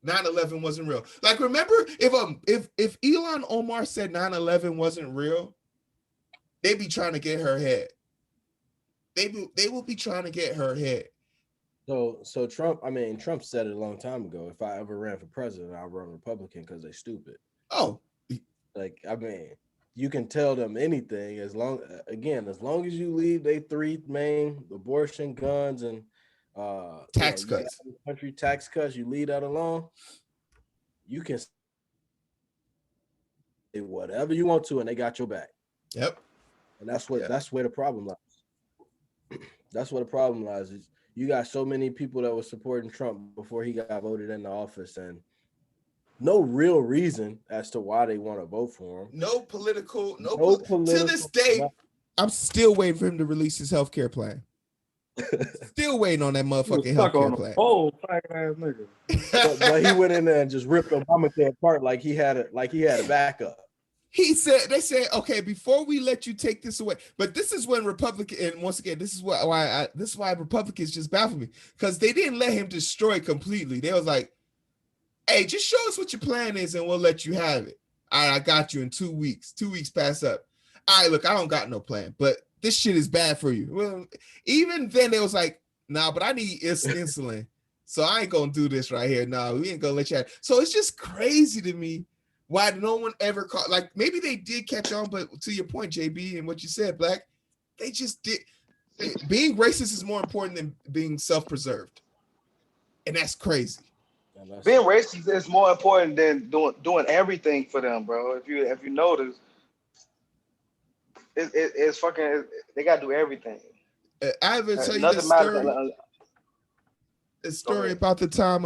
Speaker 3: 9/11 wasn't real. Like, remember if Ilhan Omar said 9/11 wasn't real, they'd be trying to get her head. They will be trying to get her head.
Speaker 4: So Trump said it a long time ago. If I ever ran for president, I'll run Republican because they're stupid.
Speaker 3: Oh.
Speaker 4: Like, you can tell them anything as long as you leave they three main: abortion, guns, and
Speaker 3: tax cuts.
Speaker 4: Country tax cuts. You leave that alone, you can say whatever you want to, and they got your back.
Speaker 3: Yep.
Speaker 4: And that's where the problem lies. That's where the problem lies. Is you got so many people that were supporting Trump before he got voted into office, and no real reason as to why they want to vote for him.
Speaker 3: No political. To this day, I'm still waiting for him to release his healthcare plan. Still waiting on that motherfucking healthcare plan.
Speaker 5: Oh, fat ass nigga.
Speaker 4: but he went in there and just ripped Obamacare apart like he had a backup.
Speaker 3: They said, okay, before we let you take this away, but this is when and once again, this is why Republicans just baffle me, because they didn't let him destroy it completely. They was like, hey, just show us what your plan is and we'll let you have it. All right, I got you in 2 weeks. 2 weeks pass up. All right, look, I don't got no plan, but this shit is bad for you. Well, even then they was like, nah, but I need insulin. So I ain't gonna do this right here. No, we ain't gonna let you have it. So it's just crazy to me why no one ever caught, like maybe they did catch on, but to your point, JB, and what you said, Black, they just did. Being racist is more important than being self-preserved. And that's crazy.
Speaker 2: Being racist is more important than doing everything for them, bro. If you notice, it's fucking, they gotta do everything.
Speaker 3: I ever tell you that story about the time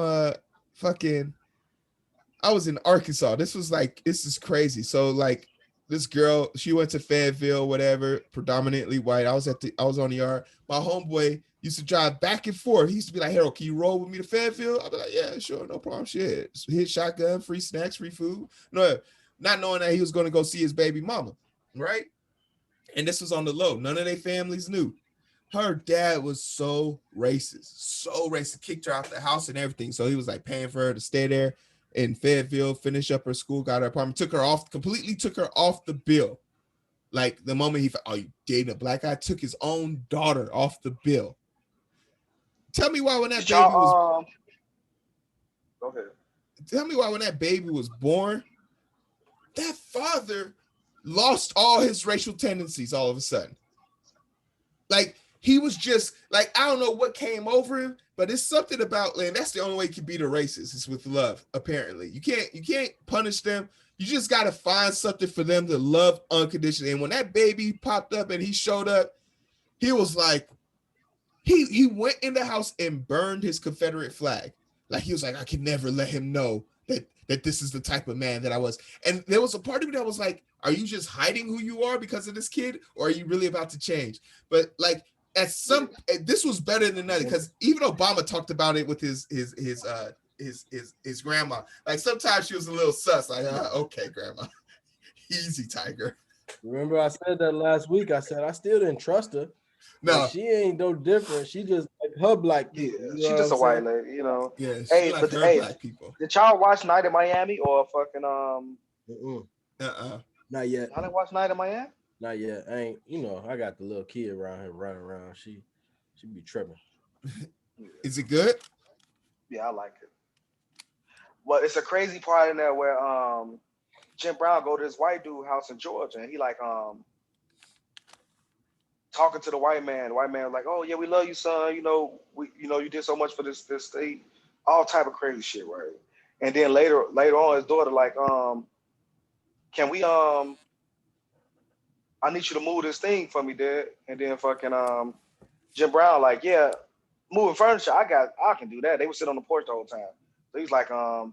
Speaker 3: I was in Arkansas. This is crazy. So like this girl, she went to Fayetteville, whatever, predominantly white. I was on the yard. My homeboy used to drive back and forth. He used to be like, Heero, can you roll with me to Fayetteville? I'd be like, yeah, sure, no problem. Shit. Hit shotgun, free snacks, free food. No, not knowing that he was going to go see his baby mama, right? And this was on the low. None of their families knew. Her dad was so racist, kicked her out the house and everything. So he was like paying for her to stay there in Fayetteville, finish up her school, got her apartment, completely took her off the bill. Like the moment he found, you dating a black guy, took his own daughter off the bill. Tell me why when that baby was
Speaker 2: go ahead.
Speaker 3: Tell me why when that baby was born, that father lost all his racial tendencies all of a sudden. Like he was just like, I don't know what came over him, but it's something about, and that's the only way you can beat a racist is with love. Apparently, you can't punish them. You just got to find something for them to love unconditionally. And when that baby popped up and he showed up, he was like, he went in the house and burned his Confederate flag. Like he was like, I could never let him know that this is the type of man that I was. And there was a part of me that was like, are you just hiding who you are because of this kid, or are you really about to change? But like this was better than nothing, because even Obama talked about it with his grandma. Like sometimes she was a little sus, like, okay, grandma, easy, tiger.
Speaker 4: Remember I said that last week. I said I still didn't trust her.
Speaker 3: No,
Speaker 4: like, she ain't no different. She just like her black people.
Speaker 2: Yeah, she just a white lady, you know.
Speaker 3: Yeah,
Speaker 2: hey,
Speaker 3: like
Speaker 2: but
Speaker 3: her black people.
Speaker 2: Did y'all watch Night in Miami or fucking
Speaker 4: Not yet.
Speaker 2: I didn't watch Night in Miami.
Speaker 4: Not yet. I ain't. You know, I got the little kid around here running around. She be tripping.
Speaker 3: Is it good?
Speaker 2: Yeah, I like it. Well, it's a crazy part in there where Jim Brown go to this white dude house in Georgia, and he like talking to the white man. The white man was like, "Oh yeah, we love you, son. You know, you did so much for this state." All type of crazy shit, right? And then later on, his daughter like, "Can we I need you to move this thing for me, Dad." And then fucking Jim Brown like, "Yeah, moving furniture, I can do that." They would sit on the porch the whole time. So he's like, "Nah,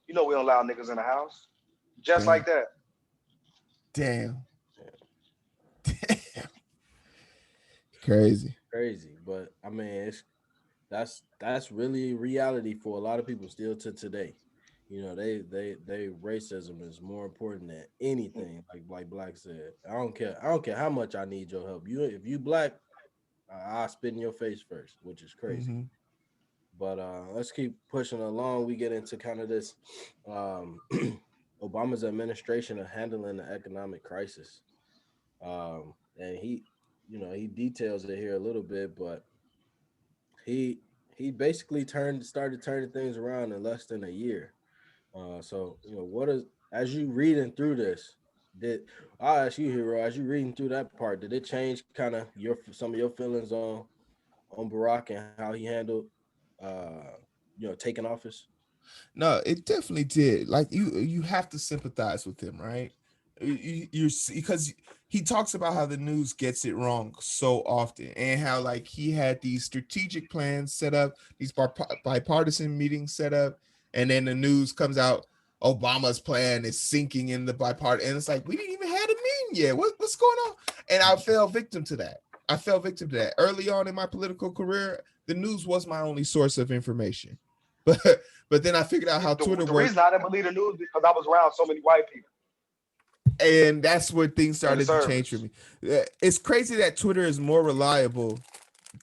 Speaker 2: we don't allow niggas in the house." Just like that.
Speaker 3: Damn. Crazy.
Speaker 4: But I mean, that's really reality for a lot of people still to today. You know, they racism is more important than anything. Like Black said, I don't care how much I need your help. If you Black, I'll spit in your face first, which is crazy. Mm-hmm. But let's keep pushing along. We get into kind of this Obama's administration of handling the economic crisis, and he details it here a little bit, but he basically started turning things around in less than a year. So as you reading through this, I'll ask you, Heero, as you reading through that part, did it change kind of some of your feelings on Barack and how he handled taking office?
Speaker 3: No, it definitely did. Like you have to sympathize with him, right? You're because he talks about how the news gets it wrong so often, and how like he had these strategic plans set up, these bipartisan meetings set up, And then the news comes out, Obama's plan is sinking in the bipartisan. And it's like, we didn't even have a meeting yet. What's going on? And I fell victim to that. Early on in my political career, the news was my only source of information. But then I figured out how Twitter works.
Speaker 2: The reason I didn't believe the news because I was around so many white people.
Speaker 3: And that's where things started to change for me. It's crazy that Twitter is more reliable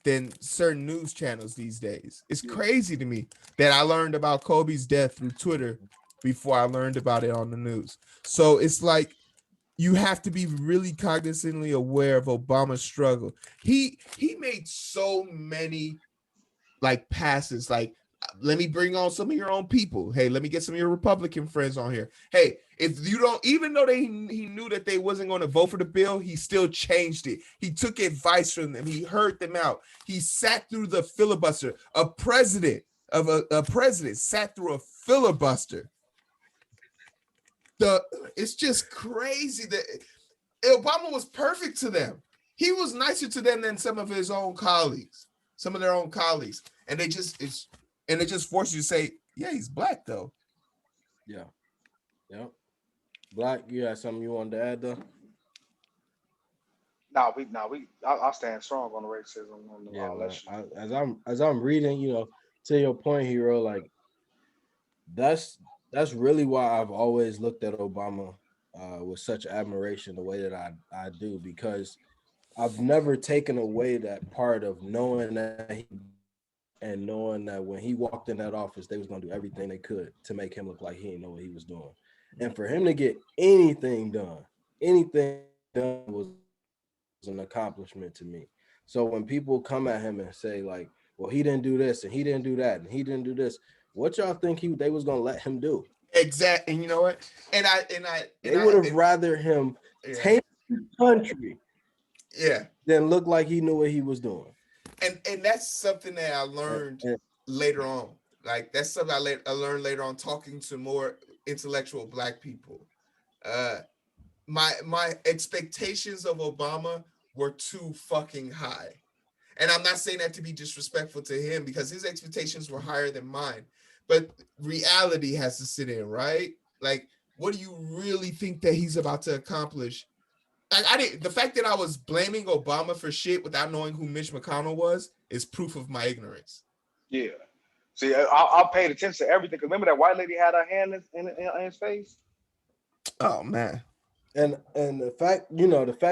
Speaker 3: than certain news channels these days. It's crazy to me that I learned about Kobe's death through Twitter before I learned about it on the news. So it's like you have to be really cognizantly aware of Obama's struggle. He made so many like passes, like, let me bring on some of your own people. Hey, let me get some of your Republican friends on here. Hey, if you don't, even though he knew that they wasn't going to vote for the bill, he still changed it. He took advice from them. He heard them out. He sat through the filibuster. A president sat through a filibuster. It's just crazy that Obama was perfect to them. He was nicer to them than some of their own colleagues. And they just force you to say, yeah, he's black though.
Speaker 4: Yeah. Yep. Black, you had something you wanted to add though?
Speaker 2: I'll stand strong on the racism.
Speaker 4: Yeah, as I'm reading, to your point, Heero, like that's really why I've always looked at Obama with such admiration the way that I do, because I've never taken away that part of knowing that when he walked in that office, they was gonna do everything they could to make him look like he didn't know what he was doing. And for him to get anything done was an accomplishment to me. So when people come at him and say like, well, he didn't do this and he didn't do that and he didn't do this, what y'all think they was gonna let him do?
Speaker 3: Exactly. And you know what?
Speaker 4: They would have rather him take the country than look like he knew what he was doing.
Speaker 3: And that's something that I learned later on. Like that's something I learned later on talking to more intellectual black people. My expectations of Obama were too fucking high. And I'm not saying that to be disrespectful to him because his expectations were higher than mine. But reality has to sit in, right? Like, what do you really think that he's about to accomplish? The fact that I was blaming Obama for shit without knowing who Mitch McConnell was is proof of my ignorance.
Speaker 2: Yeah. See, I paid attention to everything. Cause remember that white lady had her hand in his face?
Speaker 3: Oh man.
Speaker 4: And the fact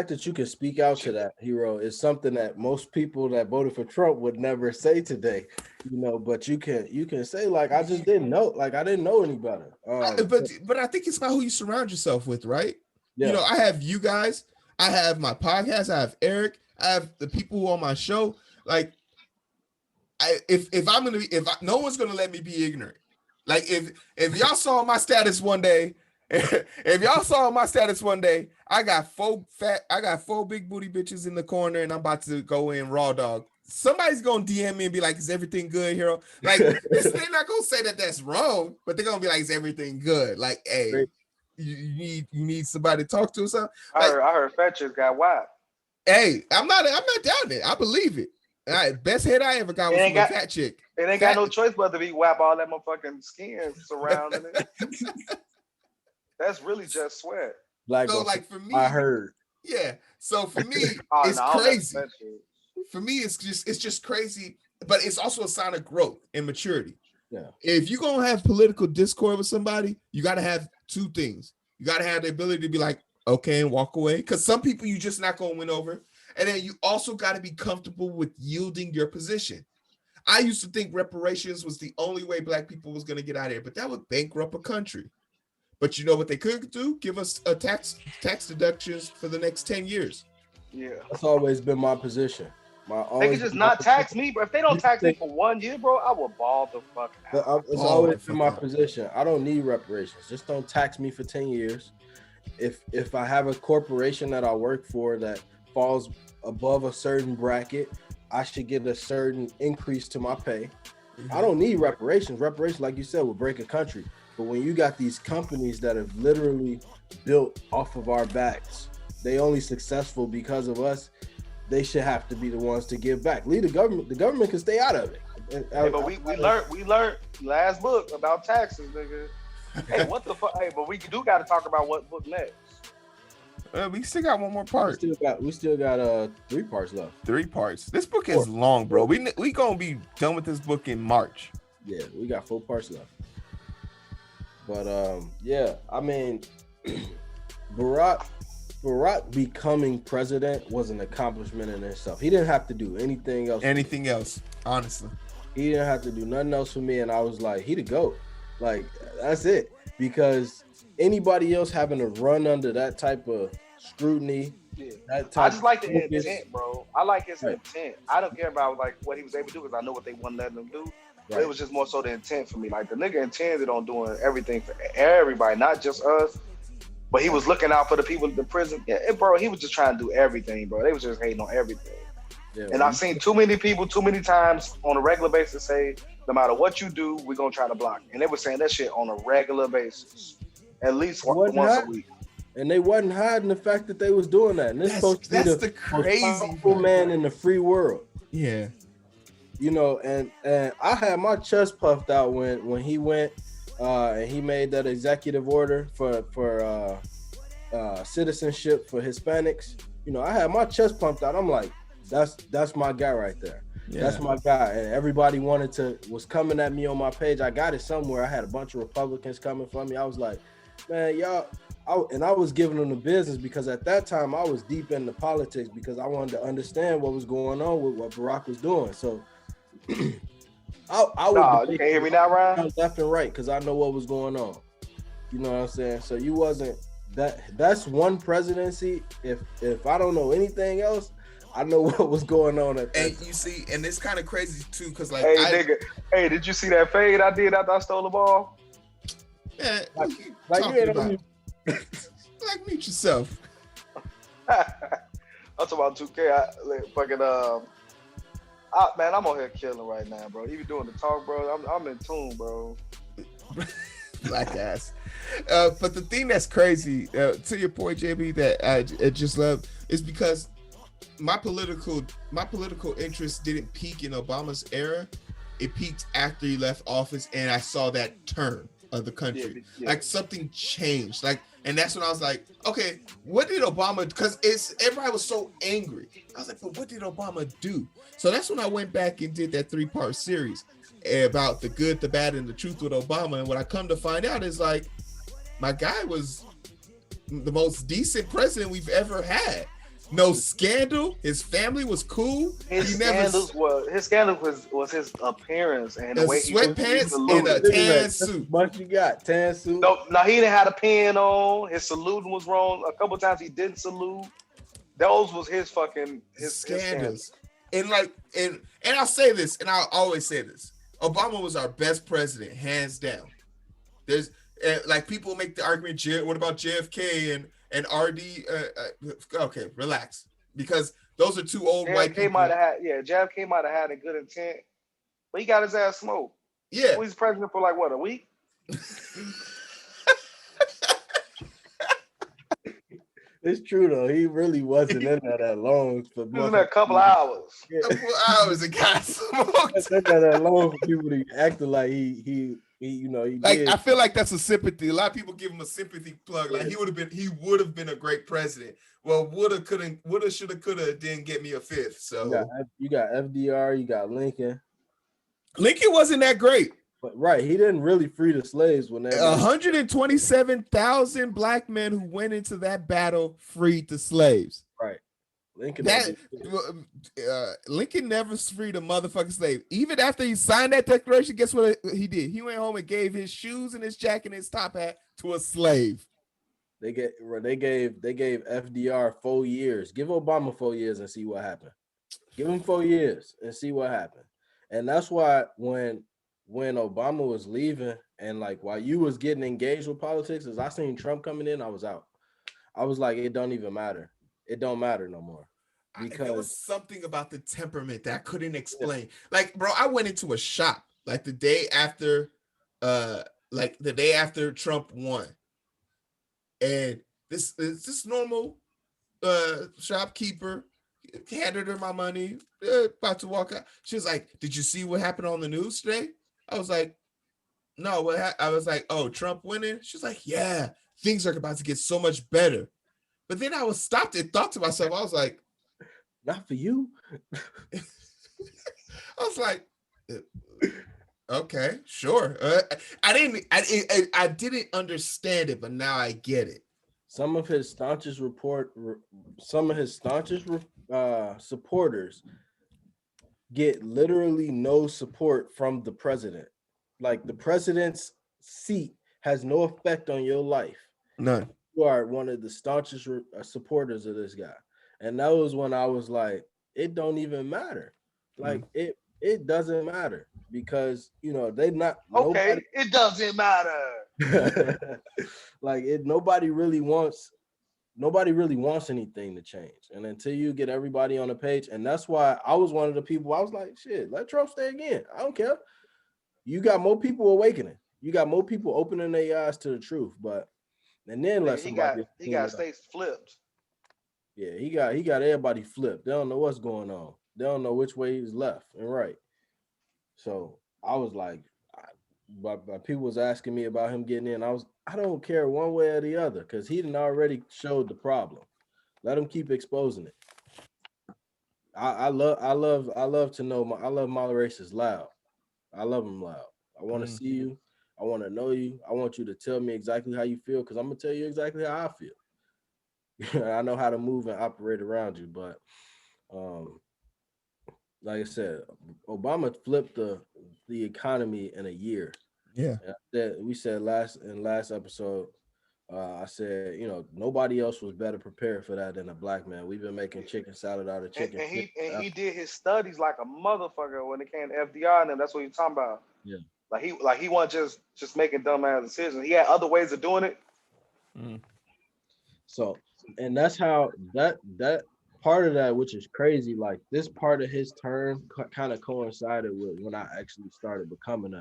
Speaker 4: that you can speak out to that, Heero, is something that most people that voted for Trump would never say today. But you can say like, I just didn't know, like I didn't know any better.
Speaker 3: But I think it's about who you surround yourself with, right?
Speaker 4: Yeah.
Speaker 3: I have you guys, I have my podcast, I have Eric, I have the people who are on my show. Like, no one's gonna let me be ignorant. Like if y'all saw my status one day, I got four big booty bitches in the corner and I'm about to go in raw dog. Somebody's gonna DM me and be like, is everything good, Heero? Like they're not gonna say that that's wrong, but they're gonna be like, is everything good? Like, hey, you need somebody to talk to or something.
Speaker 2: I heard Fetcher's got whacked.
Speaker 3: Hey, I'm not doubting it. I believe it. Best head I ever got was from a fat chick.
Speaker 2: It ain't got no choice but to be whap all that motherfucking skin surrounding it. That's really just sweat.
Speaker 3: So like for me,
Speaker 4: I heard.
Speaker 3: Yeah. So for me, it's crazy. For me, it's just crazy, but it's also a sign of growth and maturity.
Speaker 4: Yeah.
Speaker 3: If you're gonna have political discord with somebody, you gotta have two things. You gotta have the ability to be like, okay, and walk away. Because some people you're just not gonna win over. And then you also got to be comfortable with yielding your position. I used to think reparations was the only way black people was going to get out of here, but that would bankrupt a country. But you know what they could do? Give us a tax deductions for the next 10 years.
Speaker 2: Yeah.
Speaker 4: That's always been my position.
Speaker 2: They can just not tax me, but if they don't tax me for 1 year, bro, I will ball the fuck out.
Speaker 4: It's always been my position. I don't need reparations. Just don't tax me for 10 years. If I have a corporation that I work for that falls above a certain bracket, I should get a certain increase to my pay. I don't need reparations. Reparations, like you said, will break a country. But when you got these companies that have literally built off of our backs, they only successful because of us, they should have to be the ones to give back. Leave the government can stay out of it.
Speaker 2: Hey, but we learned last book about taxes, nigga. Hey, what the fuck? Hey, but we do got to talk about what book next.
Speaker 3: We still got one more part.
Speaker 4: We still got 3 parts left.
Speaker 3: 3 parts. This book is long, bro. We gonna be done with this book in March.
Speaker 4: Yeah, we got 4 parts left. But yeah, I mean, Barack becoming president was an accomplishment in itself. He didn't have to do anything else.
Speaker 3: Honestly.
Speaker 4: He didn't have to do nothing else for me, and I was like, he the GOAT. Like, that's it. Because anybody else having to run under that type of scrutiny,
Speaker 2: I just like the intent, bro. I like his intent. I don't care about like what he was able to do because I know what they wouldn't let him do. But it was just more so the intent for me. Like the nigga intended on doing everything for everybody, not just us. But he was looking out for the people in the prison. Yeah, bro, he was just trying to do everything, bro. They was just hating on everything. Yeah, and I've seen too many people, too many times on a regular basis say, no matter what you do, we're going to try to block. And they were saying that shit on a regular basis, at least once a week.
Speaker 4: And they wasn't hiding the fact that they was doing that. And this supposed to be the
Speaker 3: crazy
Speaker 4: most powerful man in the free world.
Speaker 3: Yeah.
Speaker 4: You know, and I had my chest puffed out when he went and he made that executive order for citizenship for Hispanics. You know, I had my chest pumped out. I'm like, that's my guy right there. Yeah. That's my guy. And everybody was coming at me on my page. I got it somewhere. I had a bunch of Republicans coming for me. I was like, man, y'all. I was giving them the business because at that time I was deep into politics because I wanted to understand what was going on with what Barack was doing. So
Speaker 2: you can't hear me now, Ryan?
Speaker 4: Left and right because I know what was going on. You know what I'm saying? So you wasn't that's one presidency. If I don't know anything else, I know what was going on at that.
Speaker 3: And you see, and it's kind of crazy too, because like,
Speaker 2: hey, did you see that fade I did after I stole the ball?
Speaker 3: Yeah,
Speaker 4: like you ain't
Speaker 3: like mute yourself.
Speaker 2: I'm talking about 2K. Man, I'm on here killing right now, bro. Even doing the talk, bro. I'm in tune, bro.
Speaker 3: Black ass. But the thing that's crazy, to your point, JB, that I just love is because my political interest didn't peak in Obama's era. It peaked after he left office, and I saw that turn of the country. Yeah. Like something changed. Like, and that's when I was like, okay, what did Obama? Because everybody was so angry. I was like, but what did Obama do? So that's when I went back and did that 3-part series about the good, the bad, and the truth with Obama. And what I come to find out is like, my guy was the most decent president we've ever had. No scandal. His family was cool.
Speaker 2: His scandal was his appearance and the way
Speaker 3: sweatpants and a tan suit.
Speaker 4: What you got? Tan suit?
Speaker 2: No, he didn't have a pen on. His saluting was wrong. A couple times he didn't salute. Those was his fucking scandals.
Speaker 3: And like, and I'll say this, and I'll always say this: Obama was our best president, hands down. There's like people make the argument, what about JFK and RD? Okay, relax, because those are two old white people.
Speaker 2: JFK might have had a good intent, but he got his ass smoked.
Speaker 3: Yeah,
Speaker 2: he was president for like what, a week?
Speaker 4: It's true though. He really wasn't in there that long.
Speaker 2: He was in there a couple hours.
Speaker 4: Yeah.
Speaker 3: A couple hours and got smoked.
Speaker 4: Not that long for people to acting like he
Speaker 3: like
Speaker 4: did.
Speaker 3: I feel like that's a sympathy. A lot of people give him a sympathy plug. Like he would have been a great president. Well, woulda, shoulda, coulda didn't get me a fifth. So
Speaker 4: you got FDR, you got Lincoln.
Speaker 3: Lincoln wasn't that great.
Speaker 4: But right, he didn't really free the slaves when
Speaker 3: 127,000 black men who went into that battle freed the slaves.
Speaker 4: Right. Lincoln
Speaker 3: never freed a motherfucking slave. Even after he signed that declaration, guess what he did? He went home and gave his shoes and his jacket and his top hat to a slave.
Speaker 4: They gave FDR 4 years. Give Obama 4 years and see what happened. Give him 4 years and see what happened. And that's why when Obama was leaving and like while you was getting engaged with politics, as I seen Trump coming in, I was out. I was like, it don't even matter. It don't matter no more. Because
Speaker 3: there was something about the temperament that I couldn't explain. Yeah. Like, bro, I went into a shop like the day after Trump won. And this normal shopkeeper handed her my money, about to walk out. She was like, "Did you see what happened on the news today?" I was like, "No, what?" I was like, "Oh, Trump winning?" She was like, "Yeah, things are about to get so much better." But then I was stopped and thought to myself, I was like,
Speaker 4: Not for you.
Speaker 3: I was like, okay, sure. I didn't understand it, but now I get it.
Speaker 4: Some of his staunchest supporters get literally no support from the president. Like the president's seat has no effect on your life.
Speaker 3: None.
Speaker 4: You are one of the staunchest supporters of this guy. And that was when I was like, it don't even matter. Like it doesn't matter because they not
Speaker 2: Okay, it doesn't matter.
Speaker 4: like nobody really wants anything to change. And until you get everybody on the page, and that's why I was one of the people, I was like, shit, let Trump stay again. I don't care. You got more people awakening. You got more people opening their eyes to the truth. And then
Speaker 2: he got states flipped.
Speaker 4: Yeah, he got everybody flipped. They don't know what's going on. They don't know which way is left and right. So I was like, but people was asking me about him getting in. I don't care one way or the other because he didn't already showed the problem. Let him keep exposing it. I love to know. I love moderations loud. I love them loud. I want to see you. I want to know you. I want you to tell me exactly how you feel because I'm gonna tell you exactly how I feel. I know how to move and operate around you, but like I said, Obama flipped the economy in a year.
Speaker 3: Yeah.
Speaker 4: We said last episode, I said, nobody else was better prepared for that than a black man. We've been making chicken salad out of chicken.
Speaker 2: And he did his studies like a motherfucker when it came to FDR and them. That's what you're talking about.
Speaker 4: Yeah.
Speaker 2: Like he wasn't just making dumbass decisions. He had other ways of doing it.
Speaker 4: So, and that's how that part of that, which is crazy, like this part of his term kind of coincided with when I actually started becoming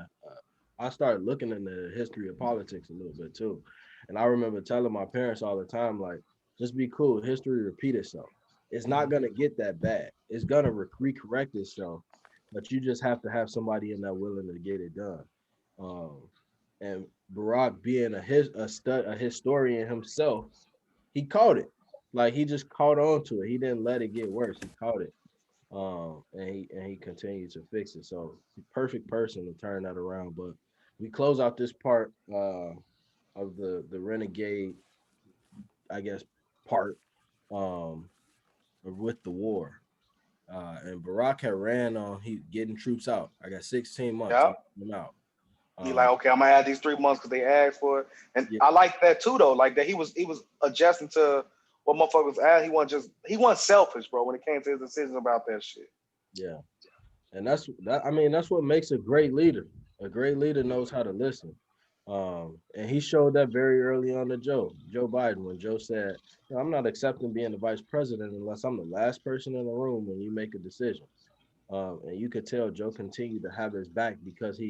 Speaker 4: I started looking into the history of politics a little bit too. And I remember telling my parents all the time, like, just be cool. History repeat itself. It's not going to get that bad. It's going to recorrect itself, but you just have to have somebody in there willing to get it done. And Barack being a historian himself, he caught it. Like he just caught on to it. He didn't let it get worse. He caught it. And he continued to fix it. So perfect person to turn that around. But we close out this part of the Renegade, I guess, part with the war. And Barack had ran on getting troops out. I got 16 months.
Speaker 2: Yep.
Speaker 4: Them out.
Speaker 2: He like, okay, I'm gonna have these 3 months because they asked for it. And I like that too though. Like that he was adjusting to what motherfuckers asked. He wasn't selfish, bro, when it came to his decisions about that shit.
Speaker 4: Yeah. And that's what makes a great leader. A great leader knows how to listen. And he showed that very early on to Joe Biden, when Joe said, I'm not accepting being the vice president unless I'm the last person in the room when you make a decision. And you could tell Joe continued to have his back because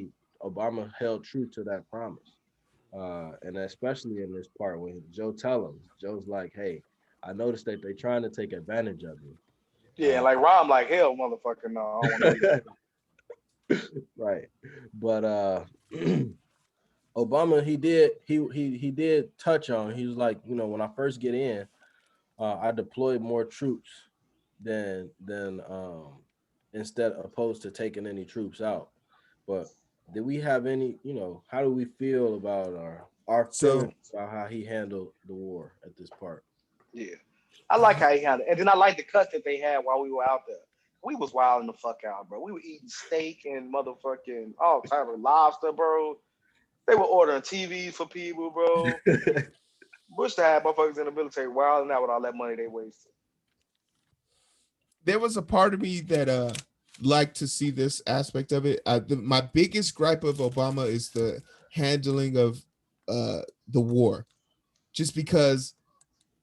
Speaker 4: Obama held true to that promise. And especially in this part when Joe Joe's like, hey, I noticed that they're trying to take advantage of me.
Speaker 2: Yeah, like Rom, like, hell, motherfucker, no, I don't want to do that.
Speaker 4: Right. But Obama, he did touch on, he was like, when I first get in, I deployed more troops than instead opposed to taking any troops out. But did we have any, how do we feel about our feelings about how he handled the war at this part?
Speaker 2: Yeah. I like how he handled it. And then I like the cuts that they had while we were out there. We was wilding the fuck out, bro. We were eating steak and motherfucking all type of lobster, bro. They were ordering TVs for people, bro. Bush had motherfuckers in the military wilding out with all that money they wasted.
Speaker 3: There was a part of me that liked to see this aspect of it. My biggest gripe of Obama is the handling of the war, just because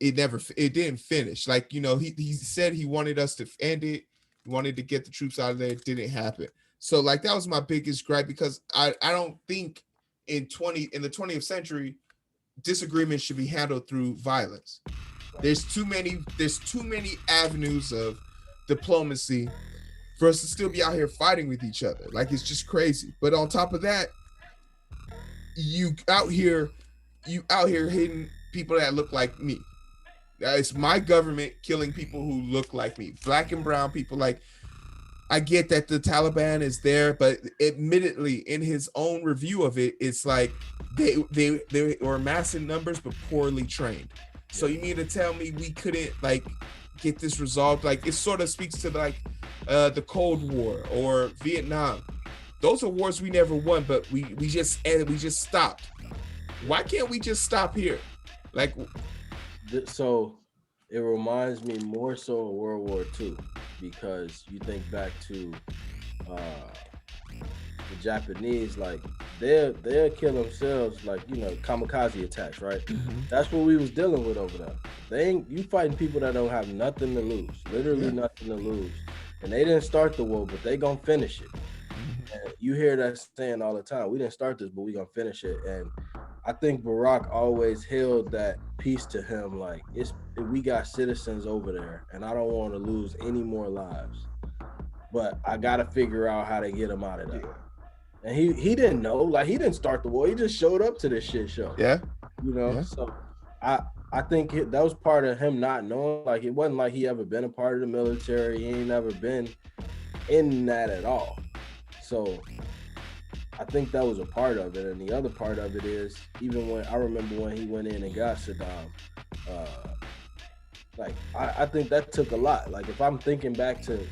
Speaker 3: it didn't finish. Like, he said he wanted us to end it. He wanted to get the troops out of there. It didn't happen. So like that was my biggest gripe, because I don't think in the 20th century disagreements should be handled through violence. There's too many avenues of diplomacy for us to still be out here fighting with each other. Like, it's just crazy. But on top of that, you out here hitting people that look like me. It's my government killing people who look like me, black and brown people. Like, I get that the Taliban is there, but admittedly, in his own review of it, it's like they were massive numbers but poorly trained. So you mean to tell me we couldn't like get this resolved? Like, it sort of speaks to like the Cold War or Vietnam. Those are wars we never won, but we just stopped. Why can't we just stop here? Like,
Speaker 4: so it reminds me more so of World War II, because you think back to the Japanese, like they'll kill themselves, like, you know, kamikaze attacks, right? That's what we was dealing with over there. You fighting people that don't have nothing to lose, literally nothing to lose, and they didn't start the war, but they gonna finish it. And you hear that saying all the time, we didn't start this, but we gonna finish it. And I think Barack always held that piece to him, like, we got citizens over there, and I don't want to lose any more lives, but I got to figure out how to get them out of there. And he didn't know, like, he didn't start the war. He just showed up to this shit show.
Speaker 3: Yeah.
Speaker 4: You know, so I think that was part of him not knowing. Like, it wasn't like he ever been a part of the military. He ain't never been in that at all. So I think that was a part of it. And the other part of it is, even when I remember when he went in and got Saddam, like, I think that took a lot. Like, if I'm thinking back to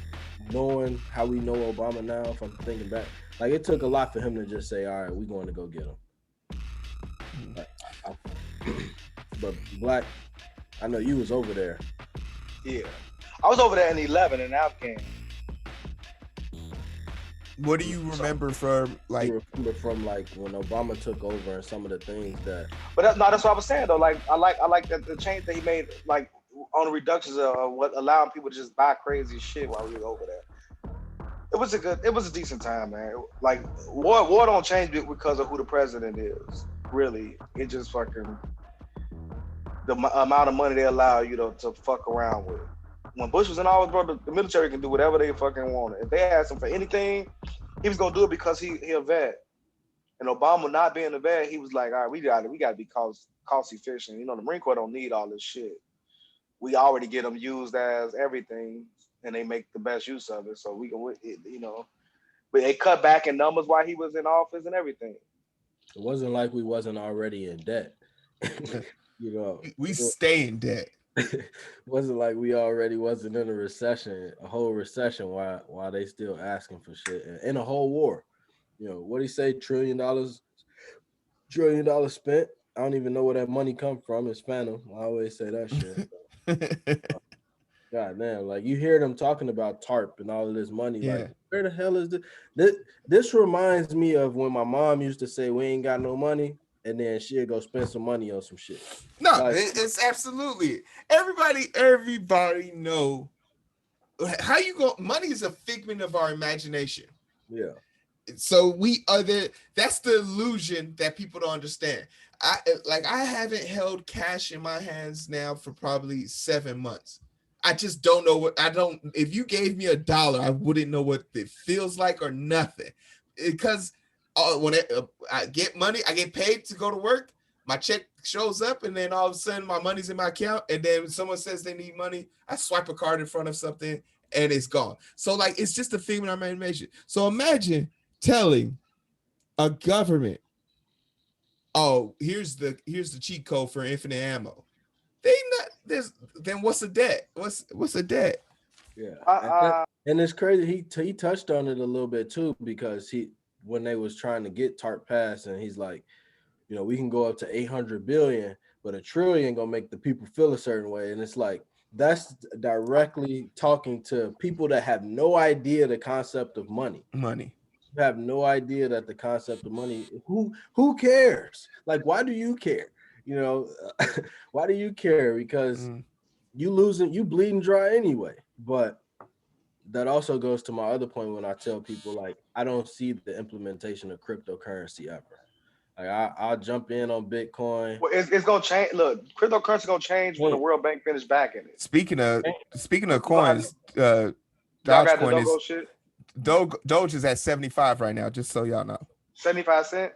Speaker 4: knowing how we know Obama now, if I'm thinking back, like, it took a lot for him to just say, all right, we're going to go get him. But Black, I know you was over there.
Speaker 2: Yeah. I was over there in 11 in Afghan.
Speaker 3: What do you remember from, like...
Speaker 4: You remember from, like, when Obama took over and some of the things that...
Speaker 2: But that's what I was saying, though. Like, I like that the change that he made, like, on the reductions of what allowing people to just buy crazy shit while we were over there. It was a decent time, man. Like, war don't change it because of who the president is. Really, it just fucking the amount of money they allow you to fuck around with. When Bush was in office, bro, the military can do whatever they fucking want. If they asked him for anything, he was gonna do it because he a vet. And Obama not being a vet, he was like, all right, we gotta be cost efficient. You know, the Marine Corps don't need all this shit. We already get them used as everything, and they make the best use of it. So we can, you know, but they cut back in numbers while he was in office and everything.
Speaker 4: It wasn't like we wasn't already in debt. You know,
Speaker 3: we stay in debt.
Speaker 4: Wasn't like we already wasn't in a whole recession while they still asking for shit in a whole war. You know, what do you say, $1 trillion spent? I don't even know where that money come from. It's phantom. I always say that shit. God damn, like, you hear them talking about TARP and all of this money. Yeah. Like, where the hell is this? This reminds me of when my mom used to say, we ain't got no money, and then she'd go spend some money on some shit.
Speaker 3: No, like, it's absolutely. Everybody know how you go. Money is a figment of our imagination.
Speaker 4: Yeah.
Speaker 3: So we are that's the illusion that people don't understand. I haven't held cash in my hands now for probably 7 months. I just don't know if you gave me $1, I wouldn't know what it feels like or nothing. Because when I get money, I get paid to go to work, my check shows up, and then all of a sudden my money's in my account, and then when someone says they need money, I swipe a card in front of something and it's gone. So, like, it's just a figment of my imagination. So imagine telling a government, oh, here's the cheat code for infinite ammo. Then what's a debt? What's a debt?
Speaker 4: Yeah. And it's crazy. He touched on it a little bit too, because when they was trying to get TARP passed, and he's like, you know, we can go up to 800 billion, but $1 trillion gonna make the people feel a certain way. And it's like, that's directly talking to people that have no idea the concept of money. You have no idea that the concept of money, who cares? Like, why do you care? You know, why do you care? Because you bleeding dry anyway. But that also goes to my other point when I tell people, like, I don't see the implementation of cryptocurrency ever. Like, I'll jump in on Bitcoin.
Speaker 2: Well, it's gonna change. Look, cryptocurrency gonna change when the World Bank finish backing it.
Speaker 3: Speaking of coins,
Speaker 2: Y'all
Speaker 3: Doge
Speaker 2: got the
Speaker 3: coin
Speaker 2: Dogo
Speaker 3: is
Speaker 2: shit?
Speaker 3: Doge is at 75 right now, just so y'all know.
Speaker 2: 75 cents?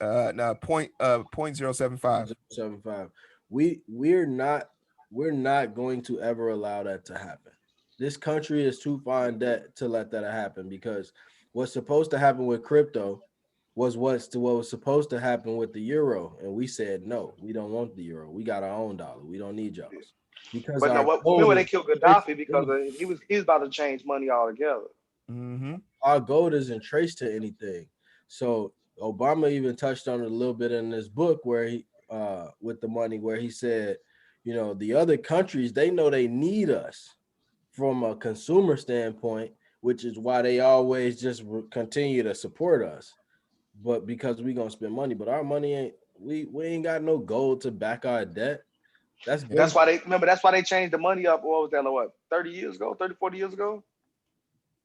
Speaker 3: No, point 0.075.
Speaker 4: 75. We're not going to ever allow that to happen. This country is too far in debt to let that happen, because what's supposed to happen with crypto was what was supposed to happen with the euro, and we said no, we don't want the euro. We got our own dollar. We don't need y'all's, because
Speaker 2: But no,
Speaker 4: our
Speaker 2: remember
Speaker 4: gold
Speaker 2: they
Speaker 4: is
Speaker 2: killed Gaddafi because he was about to change money altogether.
Speaker 3: Mm-hmm.
Speaker 4: our gold isn't traced to anything. So Obama even touched on it a little bit in this book where he with the money, where he said, you know, the other countries, they know they need us from a consumer standpoint, which is why they always just continue to support us. But because we gonna spend money, but our money ain't, we ain't got no gold to back our debt. That's been
Speaker 2: That's why they changed the money up. What was that? Like, what, 30 years ago, 30, 40 years ago?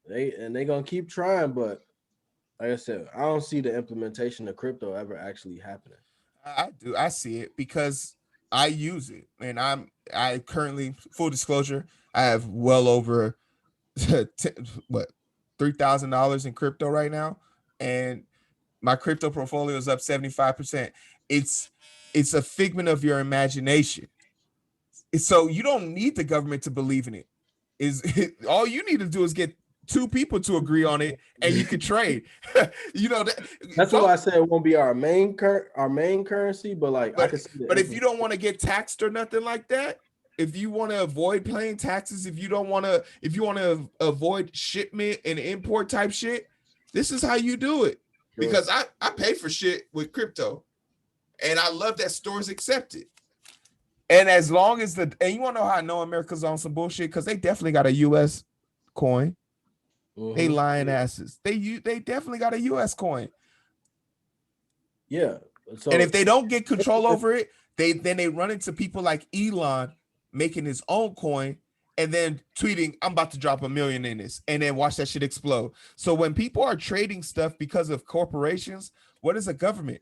Speaker 4: they gonna keep trying, but like I said, I don't see the implementation of crypto ever actually happening.
Speaker 3: I do. I see it because I use it, and I currently, full disclosure, I have well over what $3,000 in crypto right now, and my crypto portfolio is up 75%. It's a figment of your imagination. So you don't need the government to believe in it. All you need to do is get two people to agree on it, and you can trade. You know
Speaker 4: That's why I said it won't be our main currency, but like I can see
Speaker 3: but if you don't want to get taxed or nothing like that, if you want to avoid paying taxes, if you want to avoid shipment and import type shit, this is how you do it. Because I pay for shit with crypto, and I love that stores accept it. And as long as and you want to know how I know America's on some bullshit, because they definitely got a U.S. coin. Mm-hmm. They lying asses. They definitely got a U.S. coin.
Speaker 4: Yeah. So,
Speaker 3: and if they don't get control over it, they run into people like Elon making his own coin and then tweeting, "I'm about to drop $1 million in this," and then watch that shit explode. So when people are trading stuff because of corporations, what is a government?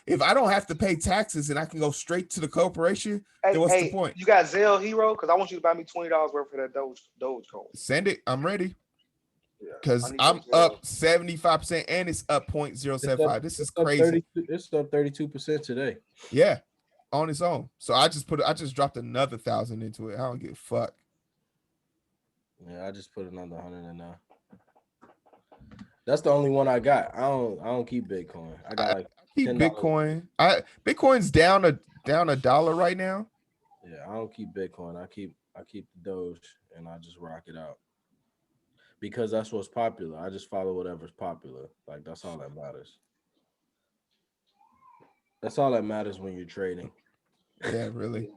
Speaker 3: If I don't have to pay taxes and I can go straight to the corporation, then what's the point?
Speaker 2: You got Zelle, Heero? Because I want you to buy me $20 worth of that Doge coin.
Speaker 3: Send it. I'm ready. Because I'm up 75% and it's up 0.075. This is crazy.
Speaker 4: It's up 32% today.
Speaker 3: Yeah, on its own. So I just dropped another 1,000 into it. I don't give a fuck.
Speaker 4: Yeah, I just put another 100 in there. That's the only one I got. I don't keep Bitcoin. I
Speaker 3: keep Bitcoin. Bitcoin's down a dollar right now.
Speaker 4: Yeah, I don't keep Bitcoin. I keep the Doge and I just rock it out. Because that's what's popular. I just follow whatever's popular. Like, that's all that matters. That's all that matters when you're trading.
Speaker 3: Yeah, really.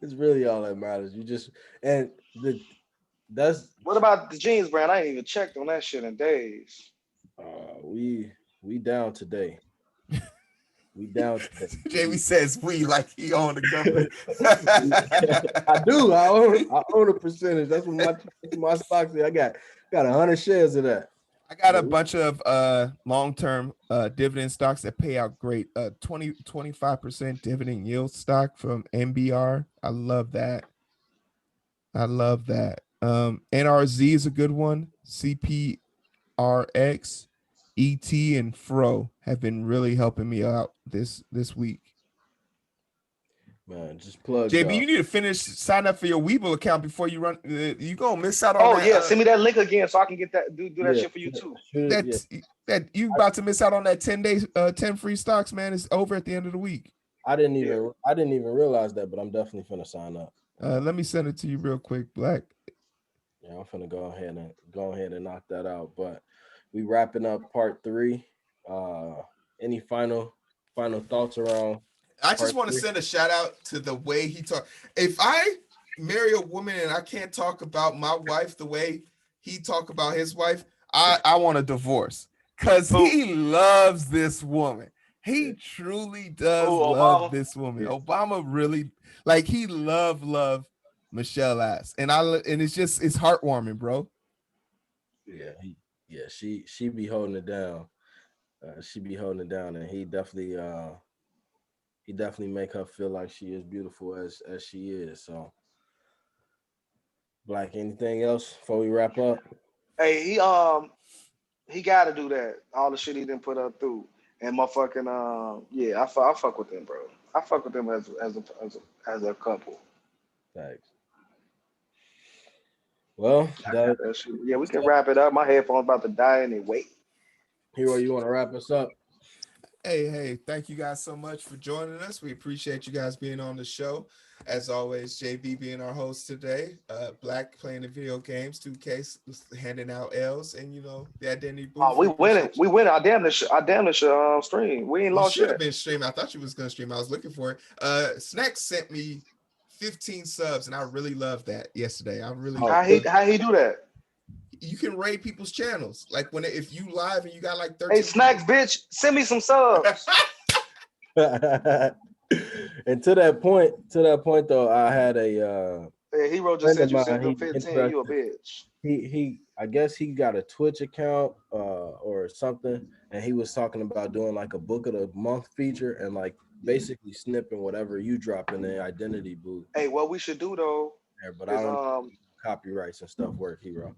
Speaker 4: It's really all that matters. You just
Speaker 2: What about the jeans brand? I ain't even checked on that shit in days.
Speaker 4: We down today. We down today.
Speaker 3: Jamie says we like he owned the company.
Speaker 4: I do. I own a percentage. That's what my stock is. I got 100 shares of that.
Speaker 3: I got a bunch of long-term dividend stocks that pay out great. 25% dividend yield stock from MBR. I love that. NRZ is a good one. CPRX, ET, and Fro have been really helping me out this week.
Speaker 4: Man, just plug.
Speaker 3: JB, you need to sign up for your Webull account before you run. You gonna miss out on.
Speaker 2: Oh that, send me that link again so I can get that. Do that shit for you too.
Speaker 3: That you about to miss out on that 10 days, 10 free stocks, man. It's over at the end of the week.
Speaker 4: I didn't even realize that, but I'm definitely finna sign up.
Speaker 3: Let me send it to you real quick, Black.
Speaker 4: Yeah, I'm finna go ahead and knock that out. But we wrapping up part 3. Any final thoughts around?
Speaker 3: I just want to send a shout out to the way he talked. If I marry a woman and I can't talk about my wife the way he talk about his wife, I want a divorce, because he loves this woman. He truly does love this woman. Yeah. Obama really, like, he love Michelle ass, and it's heartwarming, bro.
Speaker 4: Yeah, she be holding it down. She be holding it down, and he definitely make her feel like she is beautiful as she is. So, Black, anything else before we wrap up?
Speaker 2: Hey, he got to do that. All the shit he didn't put up through, and motherfucking yeah, I fuck with them, bro. I fuck with them as a couple.
Speaker 4: Thanks. Well,
Speaker 2: That shit. Yeah, we can wrap it up. My headphones about to die anyway.
Speaker 4: Hero, you want to wrap us up?
Speaker 3: Hey, thank you guys so much for joining us. We appreciate you guys being on the show. As always, JB being our host today. Black playing the video games, 2K handing out L's, and the identity booth.
Speaker 2: Oh, we winning. I damn this shit stream. We ain't lost
Speaker 3: yet. You should have been streaming. I thought you was gonna stream. I was looking for it. Snacks sent me 15 subs, and I really loved that yesterday. I really
Speaker 2: how he do that?
Speaker 3: You can raid people's channels. Like if you live and you got like 13.
Speaker 2: Hey, Snacks, bitch, send me some subs.
Speaker 4: And to that point though, I had a
Speaker 2: Heero just said you sent him 15. You a bitch.
Speaker 4: He I guess he got a Twitch account or something, and he was talking about doing like a book of the month feature and like basically snipping whatever you drop in the identity booth.
Speaker 2: Hey, what we should do though?
Speaker 4: Yeah, but I don't know copyrights and stuff work, Heero.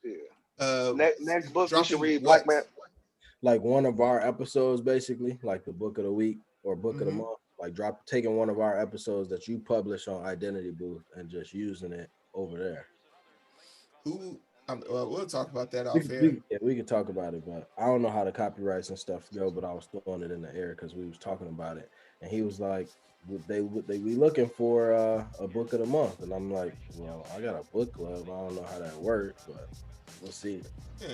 Speaker 2: Yeah. Next book we should read Black Man.
Speaker 4: Like one of our episodes, basically, like the book of the week or book of the month. Like taking one of our episodes that you publish on Identity Booth and just using it over there.
Speaker 3: We'll talk about that off air.
Speaker 4: We can talk about it, but I don't know how the copyrights and stuff go. But I was throwing it in the air because we was talking about it, and he was like, "They be looking for a book of the month," and I'm like, "Well, I got a book club. I don't know how that works, but we'll see."
Speaker 3: Yeah.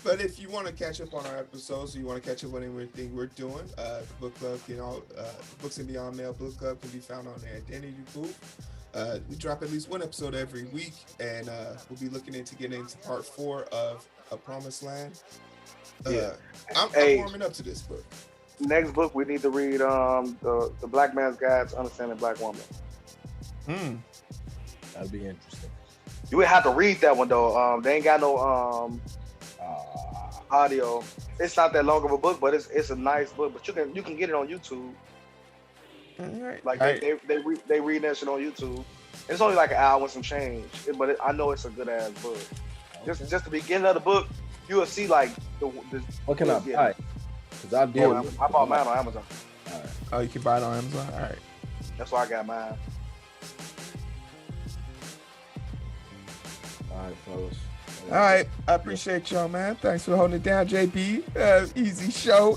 Speaker 3: But if you want to catch up on our episodes, or you want to catch up on anything we're doing, the book club, Books and Beyond Mail book club can be found on the Identity Booth. We drop at least one episode every week, and we'll be looking into getting into part 4 of A Promised Land. I'm warming up to this book.
Speaker 2: Next book we need to read the Black Man's Guide to Understanding Black Woman.
Speaker 4: That'd be interesting.
Speaker 2: You would have to read that one though. They ain't got no audio. It's not that long of a book, but it's a nice book. But you can get it on YouTube.
Speaker 3: All right.
Speaker 2: Like they read that shit on YouTube. It's only like an hour and some change, but I know it's a good ass book. Okay. Just the beginning of the book, you will see like the
Speaker 4: what can I buy? Because I deal.
Speaker 2: I bought mine on Amazon.
Speaker 4: All right.
Speaker 3: Oh, you can buy it on Amazon. All right.
Speaker 2: That's why I got mine.
Speaker 4: All right, fellas.
Speaker 3: All right, I appreciate y'all, man. Thanks for holding it down, JB. Easy show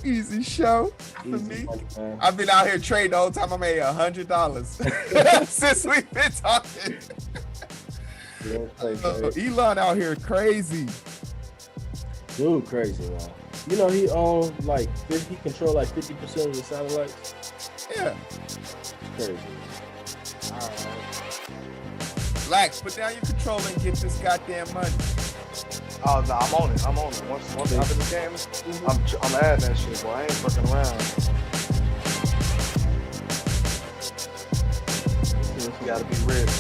Speaker 3: for me. Man. I've been out here trading the whole time. I made $100 since we've been talking. Elon out here crazy.
Speaker 4: Dude, crazy, man. You know he owns he controls like 50% of the satellites.
Speaker 3: Yeah.
Speaker 4: Crazy.
Speaker 3: All right. Relax, put down your controller and get this goddamn money.
Speaker 2: Oh no, I'm on it. Once I'm in the game, I'm adding that shit, boy. I ain't fucking around. You gotta be rich.